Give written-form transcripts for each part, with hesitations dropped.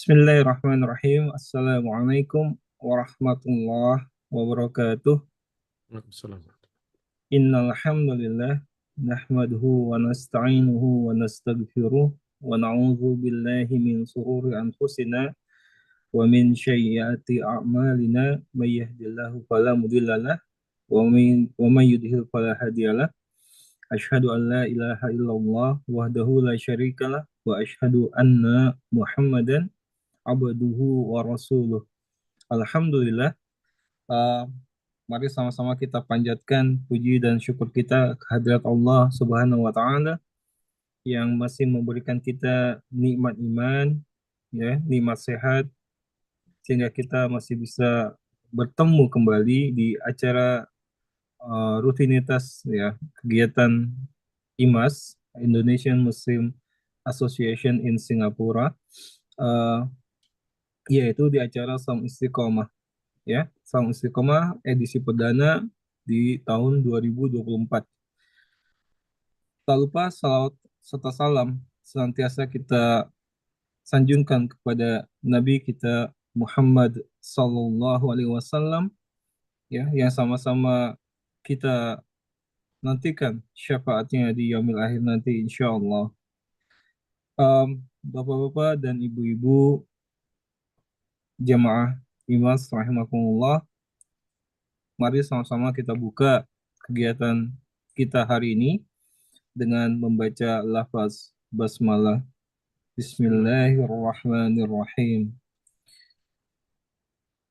Bismillahirrahmanirrahim. Assalamualaikum warahmatullahi wabarakatuh. Waalaikumsalam. Innal hamdalillah nahmaduhu wa nasta'inuhu wa nastaghfiruh wa na'udzu billahi min shururi anfusina wa min sayyiati a'malina may yahdihillahu fala mudhillalah wa may yudhlil fala hadiyalah. Asyhadu an la ilaha illallah wahdahu la syarikalah wa asyhadu anna Muhammadan abduhu wa rasuluh. Alhamdulillah, uh, mari sama-sama kita panjatkan puji dan syukur kita kehadirat Allah Subhanahu wa Ta'ala yang masih memberikan kita nikmat iman, ya, nikmat sehat, sehingga kita masih bisa bertemu kembali di acara rutinitas, ya, kegiatan IMAS, Indonesian Muslim Association in Singapura, uh, yaitu di acara Saum Istiqomah, ya, Saum Istiqomah edisi perdana di tahun 2024. Tak lupa salawat serta salam senantiasa kita sanjungkan kepada Nabi kita Muhammad Sallallahu Alaihi Wasallam, ya, yang sama-sama kita nantikan syafaatnya di yaumil akhir nanti insya Allah. Bapak-bapak dan ibu-ibu jamaah IMAS rahimakumullah, mari sama-sama kita buka kegiatan kita hari ini dengan membaca lafaz basmalah. Bismillahirrahmanirrahim.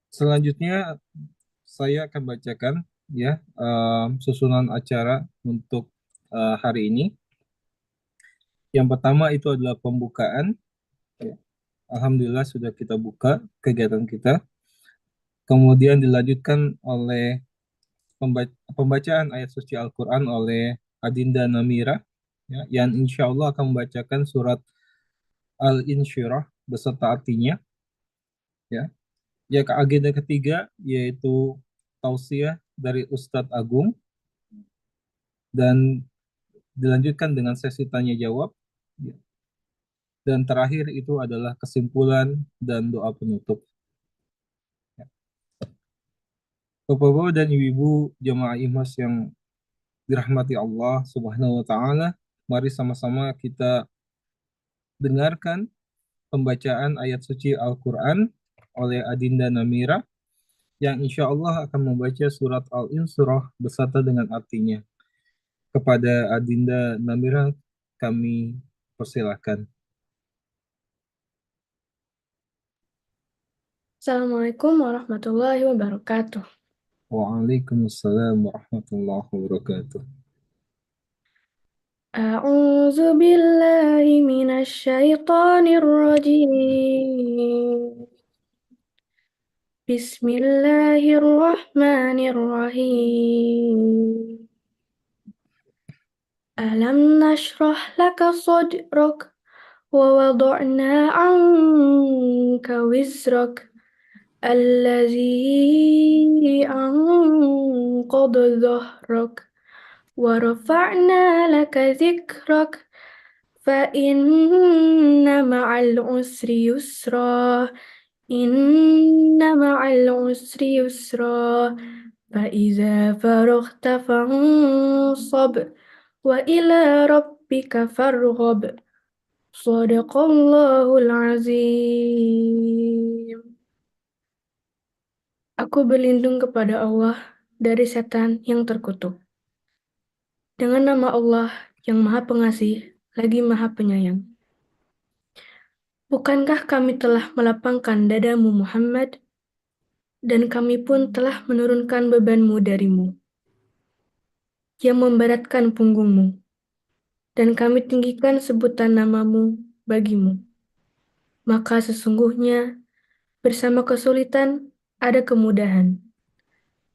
Selanjutnya saya akan bacakan, ya, susunan acara untuk hari ini. Yang pertama itu adalah pembukaan. Alhamdulillah sudah kita buka kegiatan kita. Kemudian dilanjutkan oleh pembacaan ayat suci Al-Quran oleh Adinda Namira, ya, yang insya Allah akan membacakan surat Al-Insyirah beserta artinya. Ya, agenda ketiga yaitu tausiah dari Ustadz Agung, dan dilanjutkan dengan sesi tanya jawab. Ya. Dan terakhir itu adalah kesimpulan dan doa penutup. Ya. Bapak-bapak dan ibu-ibu jemaah IMAS yang dirahmati Allah Subhanahu wa Ta'ala, mari sama-sama kita dengarkan pembacaan ayat suci Al-Quran oleh Adinda Namira, yang insya Allah akan membaca surat Al-Insyirah beserta dengan artinya. Kepada Adinda Namira kami persilahkan. Assalamualaikum warahmatullahi wabarakatuh. Waalaikumsalam warahmatullahi wabarakatuh. A'udzu billahi minasy syaithanir rajim. Bismillahirrahmanirrahim. Alam nashrah laka sadrak wa wada'na 'anka wizrak allazi anqadha dhahrak wa rafa'na laka dhikrak fa inna ma'al usri yusra fa iza faraghta fansab wa ila rabbika farghab. Shadaqallahul azim. Aku berlindung kepada Allah dari setan yang terkutuk. Dengan nama Allah yang Maha Pengasih lagi Maha Penyayang. Bukankah kami telah melapangkan dadamu Muhammad, dan kami pun telah menurunkan bebanmu darimu, yang memberatkan punggungmu, dan kami tinggikan sebutan namamu bagimu. Maka sesungguhnya bersama kesulitan ada kemudahan.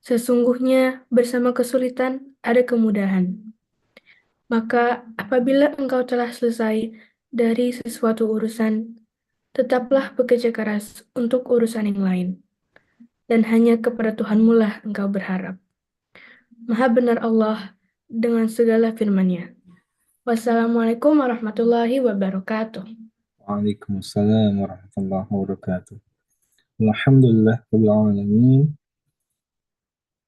Sesungguhnya bersama kesulitan ada kemudahan. Maka apabila engkau telah selesai dari sesuatu urusan, tetaplah bekerja keras untuk urusan yang lain. Dan hanya kepada Tuhanmu lah engkau berharap. Maha benar Allah dengan segala firman-Nya. Wassalamualaikum warahmatullahi wabarakatuh. Waalaikumsalam warahmatullahi wabarakatuh. Alhamdulillah rabbil alamin.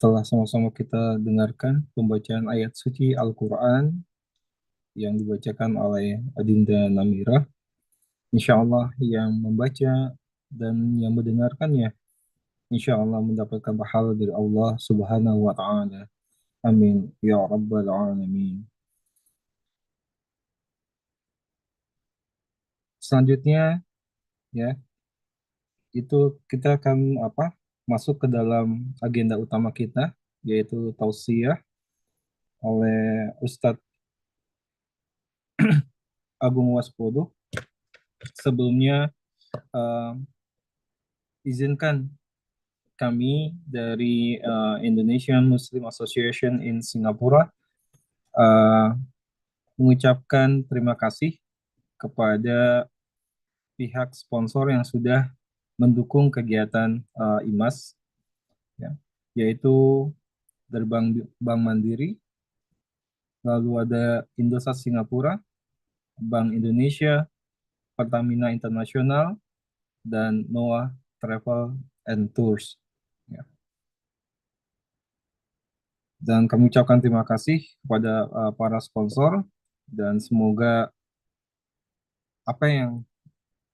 Telah sama-sama kita dengarkan pembacaan ayat suci Al-Qur'an yang dibacakan oleh Adinda Namira. Insya Allah yang membaca dan yang mendengarkannya insya Allah mendapatkan pahala dari Allah Subhanahu wa taala. Amin ya rabbal alamin. Selanjutnya ya, itu kita akan masuk ke dalam agenda utama kita, yaitu tausiah oleh Ustadz Agung Waspodo. Sebelumnya eh, izinkan kami dari Indonesian Muslim Association in Singapura eh, mengucapkan terima kasih kepada pihak sponsor yang sudah mendukung kegiatan IMAS, ya, yaitu dari Bank Mandiri, lalu ada Indosat Singapura, Bank Indonesia, Pertamina Internasional, dan Noah Travel and Tours. Ya. Dan kami ucapkan terima kasih kepada para sponsor dan semoga apa yang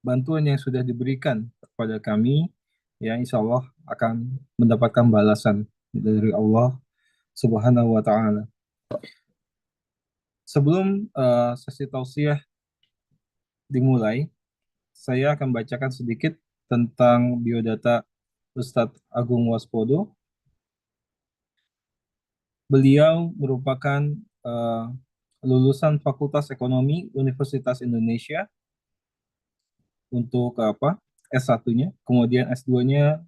bantuan yang sudah diberikan kepada kami ya insya Allah akan mendapatkan balasan dari Allah Subhanahu wa taala. Sebelum sesi tausiah dimulai, saya akan bacakan sedikit tentang biodata Ustadz Agung Waspodo. Beliau merupakan eh, lulusan Fakultas Ekonomi Universitas Indonesia untuk S1-nya, kemudian S2-nya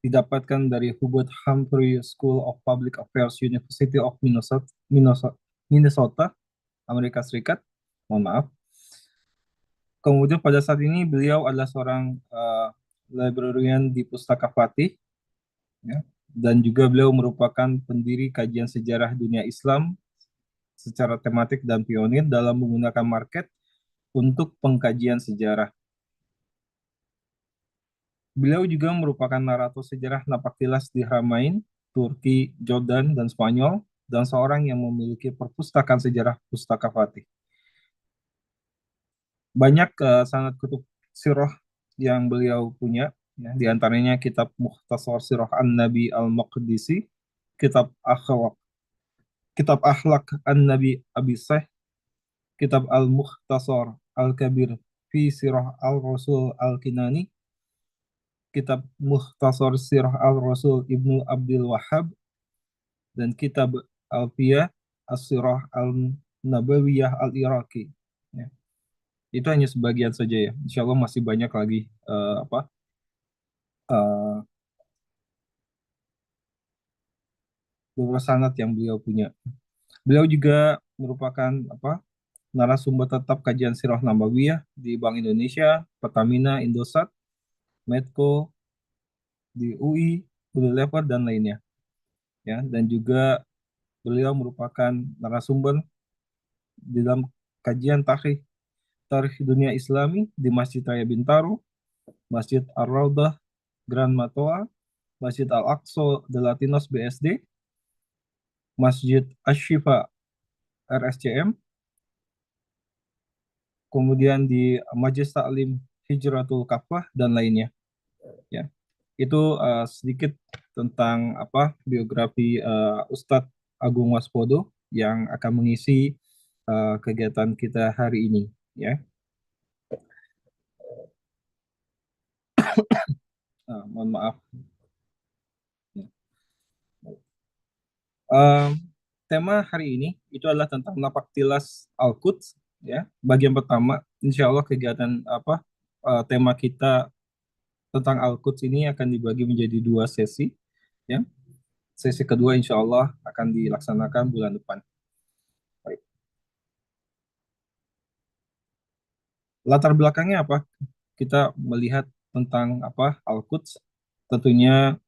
didapatkan dari Hubert Humphrey School of Public Affairs University of Minnesota, Amerika Serikat. Mohon maaf. Kemudian pada saat ini beliau adalah seorang librarian di Pustaka Fatih, ya, dan juga beliau merupakan pendiri kajian sejarah dunia Islam secara tematik dan pionir dalam menggunakan market untuk pengkajian sejarah. Beliau juga merupakan narator sejarah Napaktilas di Haramain, Turki, Jordan, dan Spanyol, dan seorang yang memiliki perpustakaan sejarah Pustaka Fatih. Banyak sanad kutub sirah yang beliau punya, ya, di antaranya kitab Mukhtasar Sirah An-Nabi Al-Maqdisi, kitab Akhlak An-Nabi Abi Seh, kitab Al-Mukhtasar Al-Kabir fi Sirah Al-Rasul Al-Kinani, kitab Mukhtasar Sirah Al-Rasul Ibnu Abdul Wahhab, dan kitab Alfiyah As-Sirah Al-Nabawiyah Al-Iraqi. Ya. Itu hanya sebagian saja ya. Insya Allah masih banyak lagi uh, beberapa sanad yang beliau punya. Beliau juga merupakan narasumber tetap kajian Sirah Nabawiyah di Bank Indonesia, Pertamina, Indosat, Medco, di UI, Unilever, dan lainnya. Ya, dan juga beliau merupakan narasumber di dalam kajian tarikh dunia Islami di Masjid Raya Bintaro, Masjid Ar-Raudah, Grand Matoa, Masjid Al-Aqsa de Latinos BSD, Masjid Ashifa RSCM, kemudian di Majelis Taklim Hijratul Kafah, dan lainnya. Ya, itu sedikit tentang biografi Ustadz Agung Waspodo yang akan mengisi kegiatan kita hari ini. Ya, mohon maaf. Ya. Tema hari ini itu adalah tentang Napaktilas Al-Quds. Ya, bagian pertama, insya Allah kegiatan tema kita tentang Al-Quds ini akan dibagi menjadi 2 sesi. Ya, sesi kedua insya Allah akan dilaksanakan bulan depan. Baik. Latar belakangnya apa? Kita melihat tentang Al-Quds. Tentunya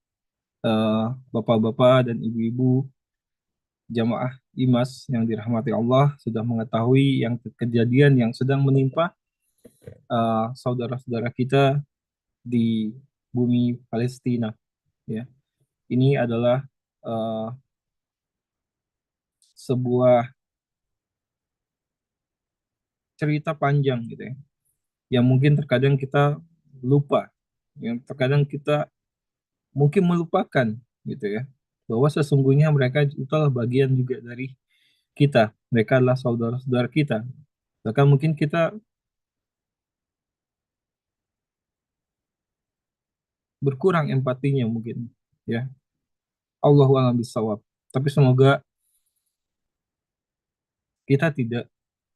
bapak-bapak dan ibu-ibu jamaah IMAS yang dirahmati Allah sudah mengetahui yang kejadian yang sedang menimpa saudara-saudara kita di bumi Palestina. Ya, ini adalah uh, sebuah cerita panjang gitu ya, yang mungkin terkadang kita lupa, yang terkadang kita mungkin melupakan gitu ya, bahwa sesungguhnya mereka itulah bagian juga dari kita, mereka adalah saudara-saudara kita. Bahkan mungkin kita berkurang empatinya mungkin ya. Allahu a'lam bishawab. Tapi semoga kita tidak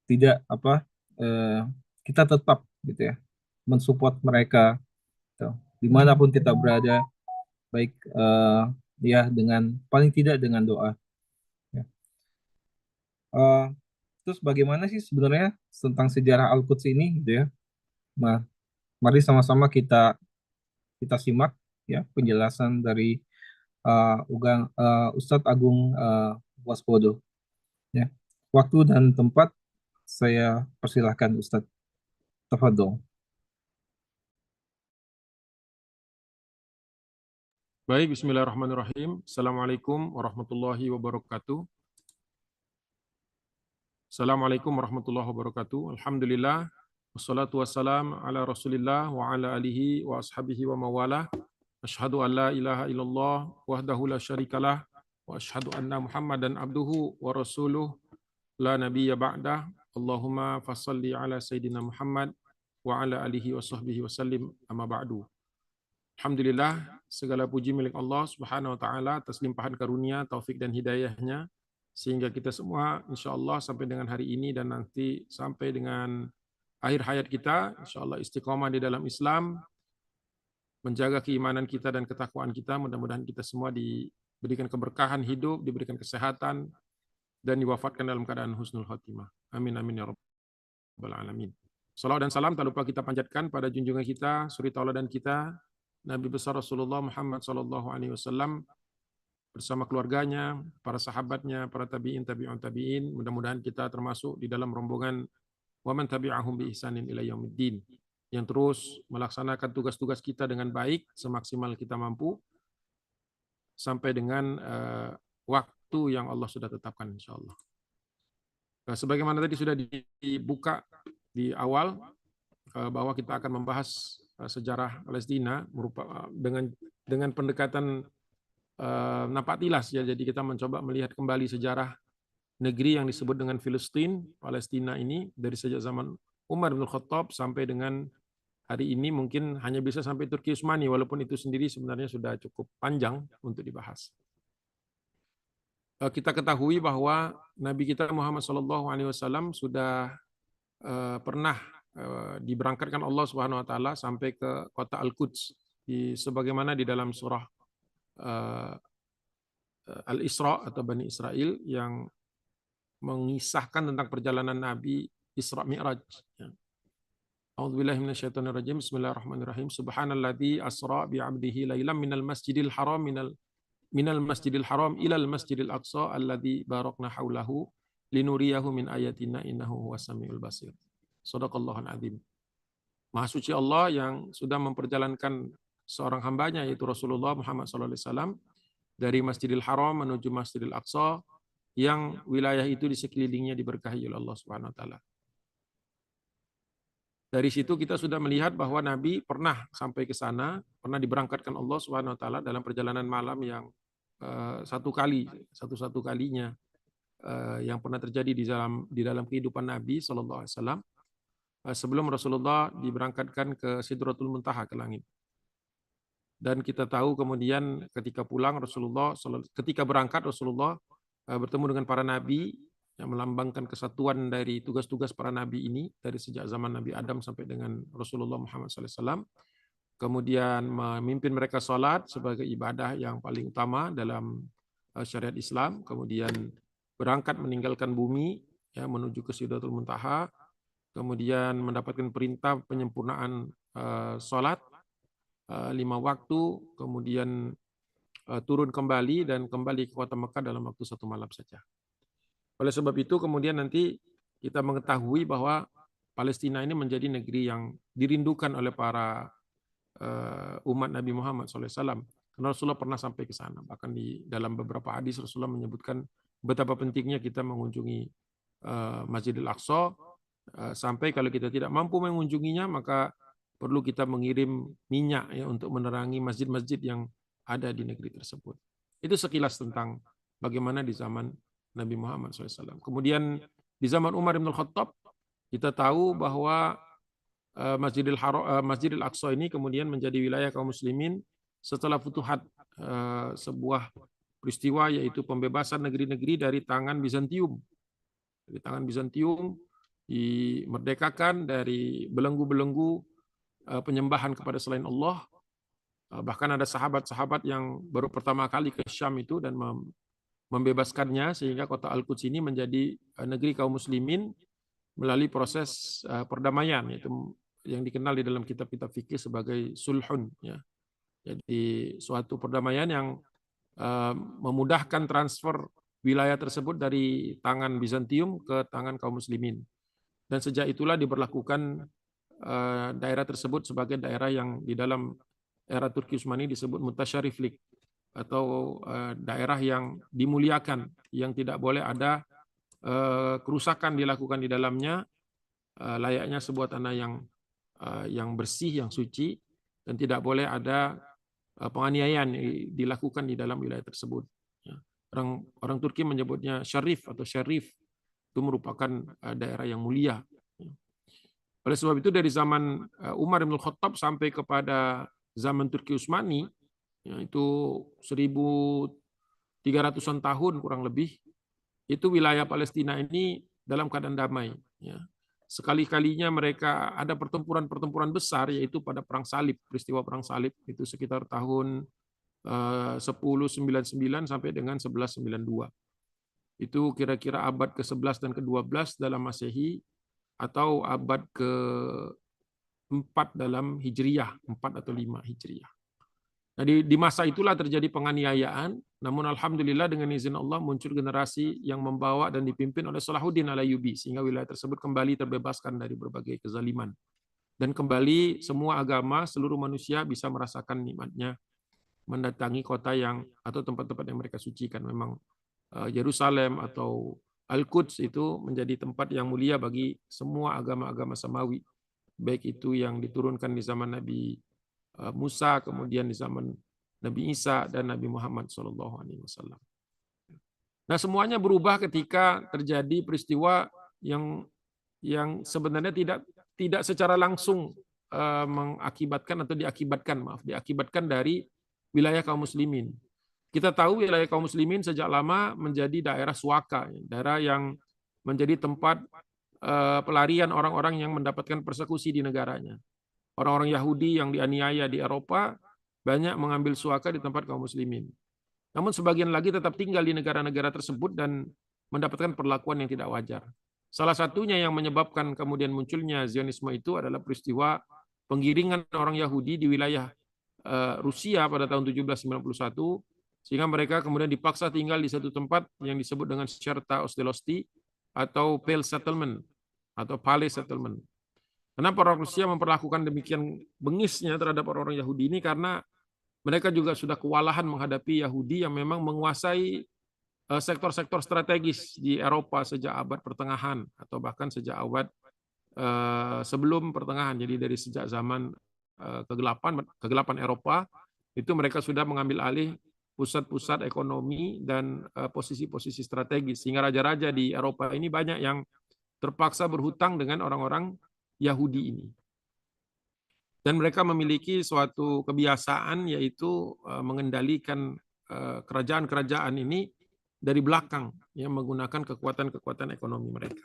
tidak apa eh, kita tetap gitu ya mensupport mereka gitu. Dimanapun kita berada, baik ya dengan paling tidak dengan doa ya. Eh, terus bagaimana sih sebenarnya tentang sejarah Al-Quds ini gitu ya. Nah, mari sama-sama kita kita simak ya penjelasan dari Ustadz Agung Waspodo ya. Waktu dan tempat saya persilahkan Ustadz. Tafadhol. Baik, bismillahirrahmanirrahim. Assalamualaikum warahmatullahi wabarakatuh. Assalamualaikum warahmatullahi wabarakatuh. Alhamdulillah. Wassalatu wassalam ala rasulillah wa ala alihi wa ashabihi wa mawalah. Asyhadu an la ilaha illallah wahdahu la syarikalah. Wa asyhadu anna muhammadan abduhu wa rasuluh la nabiyya ba'dah. Allahumma fassalli ala sayyidina Muhammad wa ala alihi wa sahbihi wa sallim amma ba'du. Alhamdulillah, segala puji milik Allah Subhanahu wa taala atas limpahan karunia, taufik dan hidayahnya sehingga kita semua insyaallah sampai dengan hari ini dan nanti sampai dengan akhir hayat kita insyaallah istiqomah di dalam Islam, menjaga keimanan kita dan ketakwaan kita. Mudah-mudahan kita semua diberikan keberkahan hidup, diberikan kesehatan dan diwafatkan dalam keadaan husnul khotimah. Amin amin ya rabbal alamin. Salawat dan salam tak lupa kita panjatkan pada junjungan kita, suri tauladan kita, Nabi besar Rasulullah Muhammad SAW bersama keluarganya, para sahabatnya, para tabi'in, tabi'un tabi'in. Mudah-mudahan kita termasuk di dalam rombongan waman tabi'ahum bi ihsanin ila yaumiddin, yang terus melaksanakan tugas-tugas kita dengan baik semaksimal kita mampu sampai dengan waktu yang Allah sudah tetapkan insyaallah. Sebagaimana tadi sudah dibuka di awal bahwa kita akan membahas sejarah Palestina dengan pendekatan nampak tilas ya. Jadi kita mencoba melihat kembali sejarah negeri yang disebut dengan Filistin, Palestina ini dari sejak zaman Umar bin Khattab sampai dengan hari ini, mungkin hanya bisa sampai Turki Utsmani, walaupun itu sendiri sebenarnya sudah cukup panjang untuk dibahas. Kita ketahui bahwa Nabi kita Muhammad SAW sudah pernah diberangkatkan Allah Subhanahu wa taala sampai ke kota Al-Quds sebagaimana di dalam surah Al-Isra atau Bani Israel yang mengisahkan tentang perjalanan Nabi Isra Mi'raj. A'udzubillahi minasyaitonirrajim. Bismillahirrahmanirrahim. Subhanalladzi asra bi 'abdihi lailan minal masjidil haram ilal masjidil aqsa alladzi barakna haulahu linuriyahu min ayatina innahu huwas samiul basir. Shadaqallahul azim. Maha suci Allah yang sudah memperjalankan seorang hambanya yaitu Rasulullah Muhammad SAW dari Masjidil Haram menuju Masjidil Aqsa yang wilayah itu di sekelilingnya diberkahi oleh Allah Subhanahu wa taala. Dari situ kita sudah melihat bahwa Nabi pernah sampai ke sana, pernah diberangkatkan Allah Subhanahu wa taala dalam perjalanan malam yang satu-satu kalinya yang pernah terjadi di dalam kehidupan Nabi SAW. Sebelum Rasulullah diberangkatkan ke Sidratul Muntaha, ke langit. Dan kita tahu kemudian ketika berangkat Rasulullah bertemu dengan para nabi yang melambangkan kesatuan dari tugas-tugas para nabi ini dari sejak zaman Nabi Adam sampai dengan Rasulullah Muhammad SAW. Kemudian memimpin mereka salat sebagai ibadah yang paling utama dalam syariat Islam. Kemudian berangkat meninggalkan bumi ya, menuju ke Sidratul Muntaha. Kemudian mendapatkan perintah penyempurnaan sholat 5 waktu, kemudian turun kembali dan kembali ke kota Mekah dalam waktu 1 malam saja. Oleh sebab itu kemudian nanti kita mengetahui bahwa Palestina ini menjadi negeri yang dirindukan oleh para umat Nabi Muhammad SAW. Karena Rasulullah pernah sampai ke sana. Bahkan di dalam beberapa hadis Rasulullah menyebutkan betapa pentingnya kita mengunjungi Masjidil Aqsa, sampai kalau kita tidak mampu mengunjunginya maka perlu kita mengirim minyak ya untuk menerangi masjid-masjid yang ada di negeri tersebut. Itu sekilas tentang bagaimana di zaman Nabi Muhammad SAW. Kemudian di zaman Umar bin Khattab kita tahu bahwa Masjidil Aqsa ini kemudian menjadi wilayah kaum muslimin setelah Futuhat, sebuah peristiwa yaitu pembebasan negeri-negeri dari tangan Bizantium. Dari tangan Bizantium dimerdekakan dari belenggu-belenggu penyembahan kepada selain Allah. Bahkan ada sahabat-sahabat yang baru pertama kali ke Syam itu dan membebaskannya, sehingga kota Al-Quds ini menjadi negeri kaum muslimin melalui proses perdamaian, yaitu yang dikenal di dalam kitab-kitab fikih sebagai sulhun. Ya. Jadi suatu perdamaian yang memudahkan transfer wilayah tersebut dari tangan Bizantium ke tangan kaum muslimin. Dan sejak itulah diberlakukan daerah tersebut sebagai daerah yang di dalam era Turki Utsmani disebut mutasyariflik, atau daerah yang dimuliakan, yang tidak boleh ada kerusakan dilakukan di dalamnya, layaknya sebuah tanah yang bersih, yang suci, dan tidak boleh ada penganiayaan dilakukan di dalam wilayah tersebut. Orang Turki menyebutnya syarif atau syarif, itu merupakan daerah yang mulia. Oleh sebab itu dari zaman Umar bin Khattab sampai kepada zaman Turki Utsmani, itu 1300-an tahun kurang lebih, itu wilayah Palestina ini dalam keadaan damai. Sekali-kalinya mereka ada pertempuran-pertempuran besar, yaitu pada Perang Salib, peristiwa Perang Salib, itu sekitar tahun 1099 sampai dengan 1192. Itu kira-kira abad ke-11 dan ke-12 dalam Masehi, atau abad ke-4 dalam Hijriyah, 4 atau 5 Hijriyah. Nah, di masa itulah terjadi penganiayaan, namun alhamdulillah dengan izin Allah muncul generasi yang membawa dan dipimpin oleh Salahuddin Al-Ayyubi, sehingga wilayah tersebut kembali terbebaskan dari berbagai kezaliman. Dan kembali semua agama, seluruh manusia bisa merasakan nikmatnya mendatangi kota yang atau tempat-tempat yang mereka sucikan. Memang Yerusalem atau Al-Quds itu menjadi tempat yang mulia bagi semua agama-agama samawi, baik itu yang diturunkan di zaman Nabi Musa, kemudian di zaman Nabi Isa dan Nabi Muhammad SAW. Nah, semuanya berubah ketika terjadi peristiwa yang sebenarnya tidak secara langsung mengakibatkan atau diakibatkan dari wilayah kaum muslimin. Kita tahu wilayah kaum muslimin sejak lama menjadi daerah suaka, daerah yang menjadi tempat pelarian orang-orang yang mendapatkan persekusi di negaranya. Orang-orang Yahudi yang dianiaya di Eropa banyak mengambil suaka di tempat kaum muslimin. Namun sebagian lagi tetap tinggal di negara-negara tersebut dan mendapatkan perlakuan yang tidak wajar. Salah satunya yang menyebabkan kemudian munculnya Zionisme itu adalah peristiwa penggiringan orang Yahudi di wilayah Rusia pada tahun 1791, sehingga mereka kemudian dipaksa tinggal di satu tempat yang disebut dengan Sherta Ostelosti atau Pale Settlement atau Pale Settlement. Kenapa orang Rusia memperlakukan demikian bengisnya terhadap orang-orang Yahudi ini? Karena mereka juga sudah kewalahan menghadapi Yahudi yang memang menguasai sektor-sektor strategis di Eropa sejak abad pertengahan, atau bahkan sejak abad sebelum pertengahan. Jadi dari sejak zaman kegelapan Eropa, itu mereka sudah mengambil alih pusat-pusat ekonomi dan posisi-posisi strategis, sehingga raja-raja di Eropa ini banyak yang terpaksa berhutang dengan orang-orang Yahudi ini. Dan mereka memiliki suatu kebiasaan, yaitu mengendalikan kerajaan-kerajaan ini dari belakang, yang menggunakan kekuatan-kekuatan ekonomi mereka.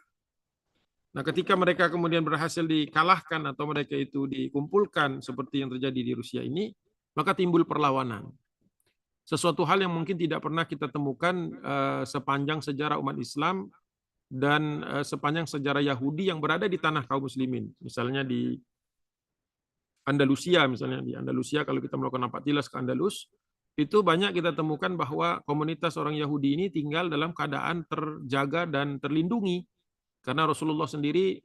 Nah, ketika mereka kemudian berhasil dikalahkan atau mereka itu dikumpulkan seperti yang terjadi di Rusia ini, maka timbul perlawanan. Sesuatu hal yang mungkin tidak pernah kita temukan sepanjang sejarah umat Islam dan sepanjang sejarah Yahudi yang berada di tanah kaum muslimin. Misalnya di Andalusia, kalau kita melakukan apatilas ke Andalus, itu banyak kita temukan bahwa komunitas orang Yahudi ini tinggal dalam keadaan terjaga dan terlindungi, karena Rasulullah sendiri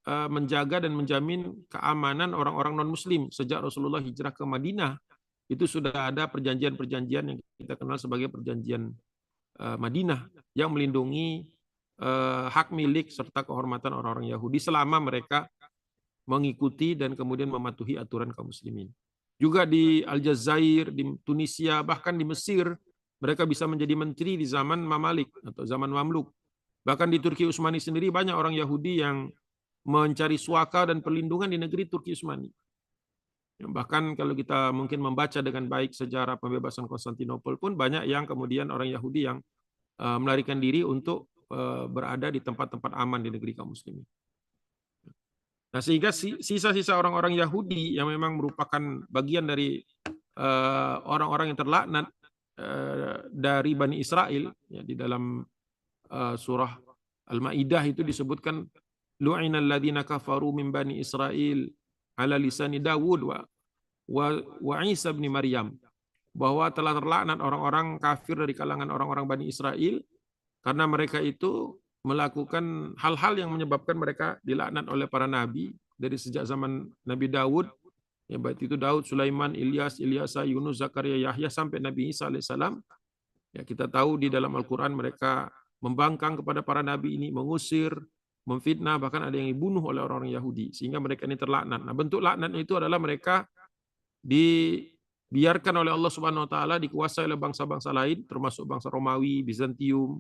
menjaga dan menjamin keamanan orang-orang non-Muslim. Sejak Rasulullah hijrah ke Madinah, itu sudah ada perjanjian-perjanjian yang kita kenal sebagai perjanjian Madinah yang melindungi hak milik serta kehormatan orang-orang Yahudi selama mereka mengikuti dan kemudian mematuhi aturan kaum muslimin. Juga di Aljazair, di Tunisia, bahkan di Mesir, mereka bisa menjadi menteri di zaman Mamalik atau zaman Mamluk. Bahkan di Turki Utsmani sendiri banyak orang Yahudi yang mencari suaka dan perlindungan di negeri Turki Utsmani. Bahkan kalau kita mungkin membaca dengan baik sejarah pembebasan Konstantinopel pun banyak yang kemudian orang Yahudi yang melarikan diri untuk berada di tempat-tempat aman di negeri kaum muslimin. Nah, sehingga sisa-sisa orang-orang Yahudi yang memang merupakan bagian dari orang-orang yang terlaknat dari Bani Israel, ya, di dalam surah Al-Maidah itu disebutkan lu'inal ladzina kafaru min bani Israil ala lisani Dawud wa Isa bin Maryam, bahwa telah terlaknat orang-orang kafir dari kalangan orang-orang Bani Israel karena mereka itu melakukan hal-hal yang menyebabkan mereka dilaknat oleh para nabi dari sejak zaman Nabi Daud, ya, baik itu Daud, Sulaiman, Ilyas, Ilyasa, Yunus, Zakaria, Yahya sampai Nabi Isa alaihissalam. Ya, kita tahu di dalam Al-Quran mereka membangkang kepada para nabi ini, mengusir, memfitnah, bahkan ada yang dibunuh oleh orang-orang Yahudi, sehingga mereka ini terlaknat. Nah, bentuk laknat itu adalah mereka dibiarkan oleh Allah Subhanahu wa taala dikuasai oleh bangsa-bangsa lain, termasuk bangsa Romawi, Bizantium,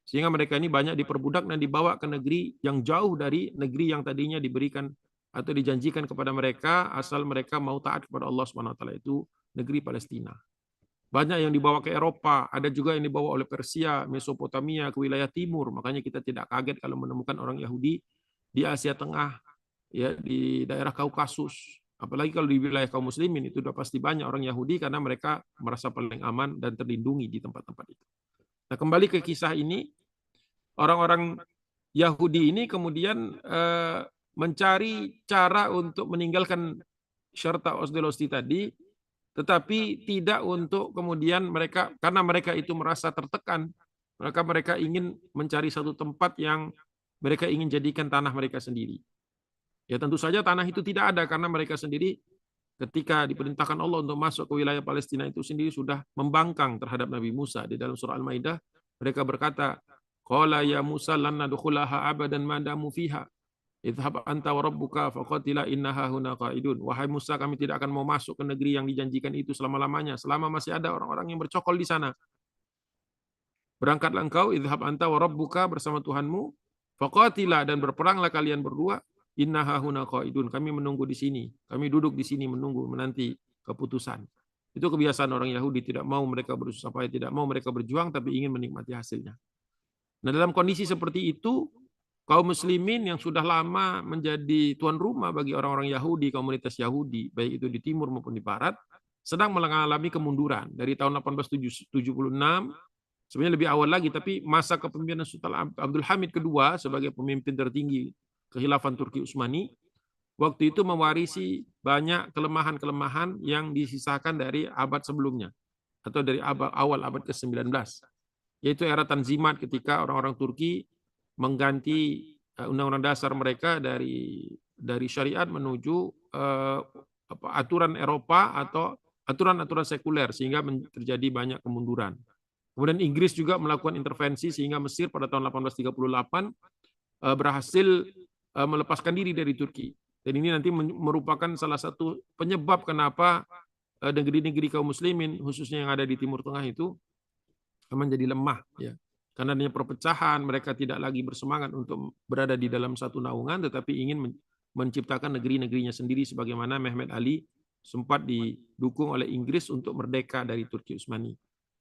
sehingga mereka ini banyak diperbudak dan dibawa ke negeri yang jauh dari negeri yang tadinya diberikan atau dijanjikan kepada mereka asal mereka mau taat kepada Allah Subhanahu wa taala, itu negeri Palestina. Banyak yang dibawa ke Eropa, ada juga yang dibawa oleh Persia, Mesopotamia, ke wilayah timur. Makanya kita tidak kaget kalau menemukan orang Yahudi di Asia Tengah, ya, di daerah Kaukasus. Apalagi kalau di wilayah kaum muslimin itu sudah pasti banyak orang Yahudi karena mereka merasa paling aman dan terlindungi di tempat-tempat itu. Nah, kembali ke kisah ini, orang-orang Yahudi ini kemudian mencari cara untuk meninggalkan syarta Osdelosti tadi, tetapi tidak untuk kemudian mereka, karena mereka itu merasa tertekan, maka mereka ingin mencari satu tempat yang mereka ingin jadikan tanah mereka sendiri. Ya, tentu saja tanah itu tidak ada karena mereka sendiri ketika diperintahkan Allah untuk masuk ke wilayah Palestina itu sendiri sudah membangkang terhadap Nabi Musa. Di dalam surah Al-Maidah mereka berkata, qala ya Musa lan nadkhulaha abadan ma damu fiha. Idhab anta wa rabbuka faqatila innaha huna qaidun. Wahai Musa, kami tidak akan mau masuk ke negeri yang dijanjikan itu selama-lamanya, selama masih ada orang-orang yang bercokol di sana. Berangkatlah engkau, idhab anta wa rabbuka, bersama Tuhanmu, faqatila, dan berperanglah kalian berdua, innaha huna qaidun. Kami menunggu di sini. Kami duduk di sini menunggu, menanti keputusan. Itu kebiasaan orang Yahudi, tidak mau mereka berusaha payah, tidak mau mereka berjuang, tapi ingin menikmati hasilnya. Nah, dalam kondisi seperti itu, kaum muslimin yang sudah lama menjadi tuan rumah bagi orang-orang Yahudi, komunitas Yahudi, baik itu di timur maupun di barat, sedang mengalami kemunduran. Dari tahun 1876, sebenarnya lebih awal lagi, tapi masa kepemimpinan Sultan Abdul Hamid II sebagai pemimpin tertinggi Kekhilafan Turki Utsmani, waktu itu mewarisi banyak kelemahan-kelemahan yang disisakan dari abad sebelumnya, atau dari awal abad ke-19, yaitu era Tanzimat ketika orang-orang Turki mengganti undang-undang dasar mereka dari syariat menuju aturan Eropa atau aturan-aturan sekuler, sehingga terjadi banyak kemunduran. Kemudian Inggris juga melakukan intervensi sehingga Mesir pada tahun 1838 berhasil melepaskan diri dari Turki. Dan ini nanti merupakan salah satu penyebab kenapa negeri-negeri kaum muslimin khususnya yang ada di Timur Tengah itu menjadi lemah, ya. Karena adanya perpecahan, mereka tidak lagi bersemangat untuk berada di dalam satu naungan, tetapi ingin menciptakan negeri-negerinya sendiri, sebagaimana Mehmet Ali sempat didukung oleh Inggris untuk merdeka dari Turki Utsmani.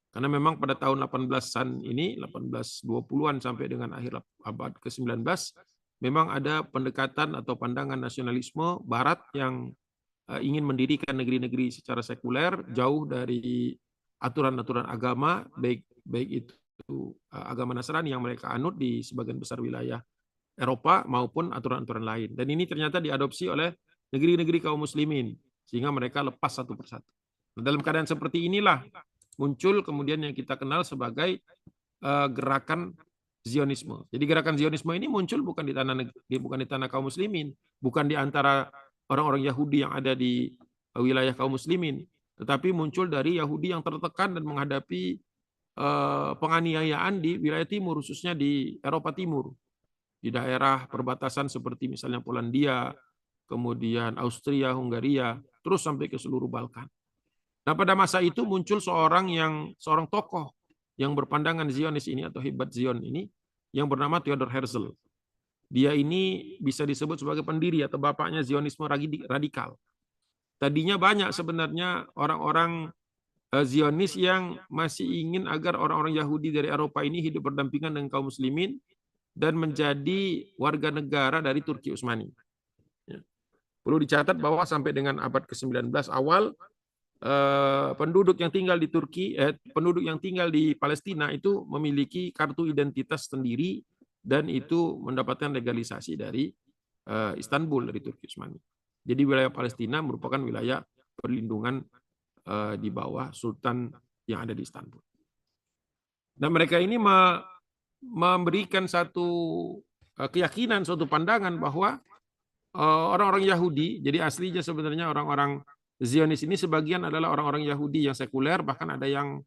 Karena memang pada tahun 18-an ini, 1820-an sampai dengan akhir abad ke-19, memang ada pendekatan atau pandangan nasionalisme Barat yang ingin mendirikan negeri-negeri secara sekuler, jauh dari aturan-aturan agama, baik itu agama Nasrani yang mereka anut di sebagian besar wilayah Eropa maupun aturan-aturan lain. Dan ini ternyata diadopsi oleh negeri-negeri kaum muslimin, sehingga mereka lepas satu persatu. Nah, dalam keadaan seperti inilah muncul kemudian yang kita kenal sebagai gerakan Zionisme. Jadi gerakan Zionisme ini muncul bukan di tanah kaum muslimin, bukan di antara orang-orang Yahudi yang ada di wilayah kaum muslimin, tetapi muncul dari Yahudi yang tertekan dan menghadapi penganiayaan di wilayah timur, khususnya di Eropa Timur, di daerah perbatasan seperti misalnya Polandia, kemudian Austria, Hungaria, terus sampai ke seluruh Balkan. Nah, pada masa itu muncul seorang tokoh yang berpandangan Zionis ini atau Hebat Zion ini yang bernama Theodor Herzl. Dia ini bisa disebut sebagai pendiri atau bapaknya Zionisme radikal. Tadinya banyak sebenarnya orang-orang Zionis yang masih ingin agar orang-orang Yahudi dari Eropa ini hidup berdampingan dengan kaum muslimin dan menjadi warga negara dari Turki Utsmani. Ya. Perlu dicatat bahwa sampai dengan abad ke-19 awal penduduk yang tinggal di Palestina itu memiliki kartu identitas sendiri dan itu mendapatkan legalisasi dari Istanbul, dari Turki Utsmani. Jadi wilayah Palestina merupakan wilayah perlindungan di bawah Sultan yang ada di Istanbul. Nah, mereka ini memberikan satu keyakinan, suatu pandangan bahwa orang-orang Yahudi, jadi aslinya sebenarnya orang-orang Zionis ini sebagian adalah orang-orang Yahudi yang sekuler, bahkan ada yang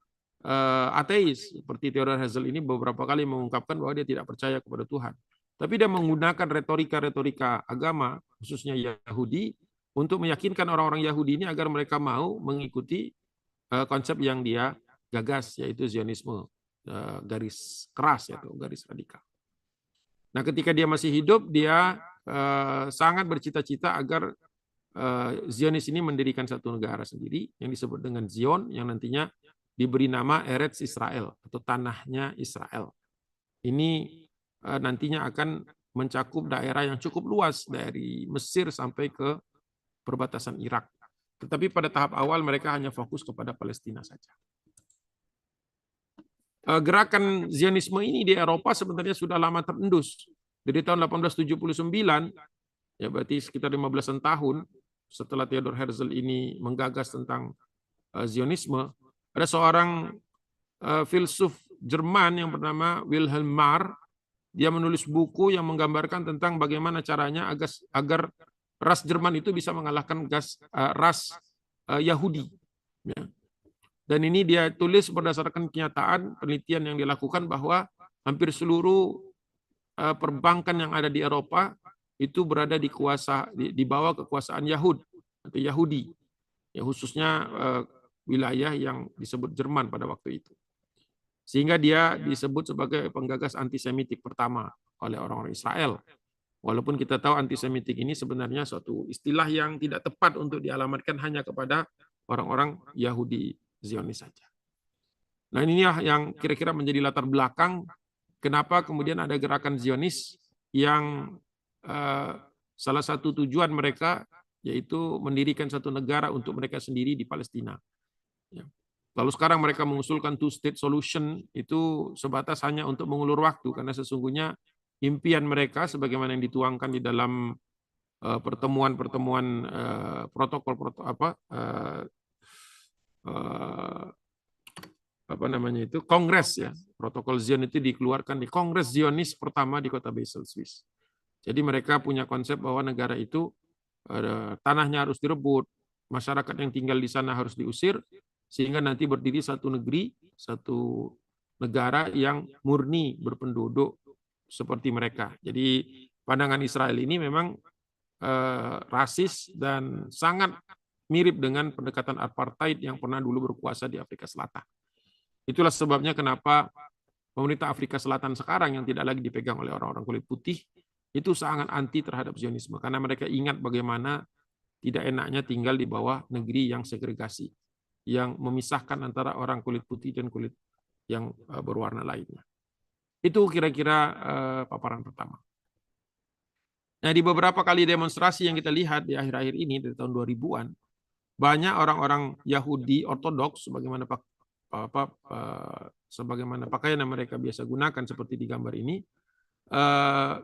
ateis. Seperti Theodor Herzl ini beberapa kali mengungkapkan bahwa dia tidak percaya kepada Tuhan. Tapi dia menggunakan retorika-retorika agama, khususnya Yahudi, untuk meyakinkan orang-orang Yahudi ini agar mereka mau mengikuti konsep yang dia gagas, yaitu Zionisme, garis keras atau garis radikal. Nah, ketika dia masih hidup, dia sangat bercita-cita agar Zionis ini mendirikan satu negara sendiri yang disebut dengan Zion, yang nantinya diberi nama Eretz Israel atau tanahnya Israel. Ini nantinya akan mencakup daerah yang cukup luas dari Mesir sampai ke perbatasan Irak. Tetapi pada tahap awal mereka hanya fokus kepada Palestina saja. Gerakan Zionisme ini di Eropa sebenarnya sudah lama terendus. Dari tahun 1879, ya berarti sekitar 15 tahun setelah Theodor Herzl ini menggagas tentang Zionisme, ada seorang filsuf Jerman yang bernama Wilhelm Marr. Dia menulis buku yang menggambarkan tentang bagaimana caranya agar ras Jerman itu bisa mengalahkan ras Yahudi. Ya. Dan ini dia tulis berdasarkan kenyataan penelitian yang dilakukan bahwa hampir seluruh perbankan yang ada di Eropa itu berada di bawah kekuasaan Yahudi, ya khususnya wilayah yang disebut Jerman pada waktu itu. Sehingga dia disebut sebagai penggagas antisemitik pertama oleh orang-orang Israel. Walaupun kita tahu antisemitik ini sebenarnya suatu istilah yang tidak tepat untuk dialamatkan hanya kepada orang-orang Yahudi Zionis saja. Nah, ini yang kira-kira menjadi latar belakang kenapa kemudian ada gerakan Zionis yang salah satu tujuan mereka yaitu mendirikan satu negara untuk mereka sendiri di Palestina. Ya. Lalu sekarang mereka mengusulkan two-state solution itu sebatas hanya untuk mengulur waktu, karena sesungguhnya impian mereka sebagaimana yang dituangkan di dalam pertemuan-pertemuan kongres, ya, protokol Zion itu dikeluarkan di Kongres Zionis pertama di kota Basel, Swiss. Jadi mereka punya konsep bahwa negara itu tanahnya harus direbut, masyarakat yang tinggal di sana harus diusir, sehingga nanti berdiri satu negeri, satu negara yang murni berpenduduk seperti mereka. Jadi pandangan Israel ini memang rasis dan sangat mirip dengan pendekatan apartheid yang pernah dulu berkuasa di Afrika Selatan. Itulah sebabnya kenapa pemerintah Afrika Selatan sekarang yang tidak lagi dipegang oleh orang-orang kulit putih itu sangat anti terhadap Zionisme, karena mereka ingat bagaimana tidak enaknya tinggal di bawah negeri yang segregasi, yang memisahkan antara orang kulit putih dan kulit yang berwarna lainnya. Itu kira-kira paparan pertama. Nah, di beberapa kali demonstrasi yang kita lihat di akhir-akhir ini dari tahun 2000-an, banyak orang-orang Yahudi ortodoks sebagaimana pakaian yang mereka biasa gunakan seperti di gambar ini,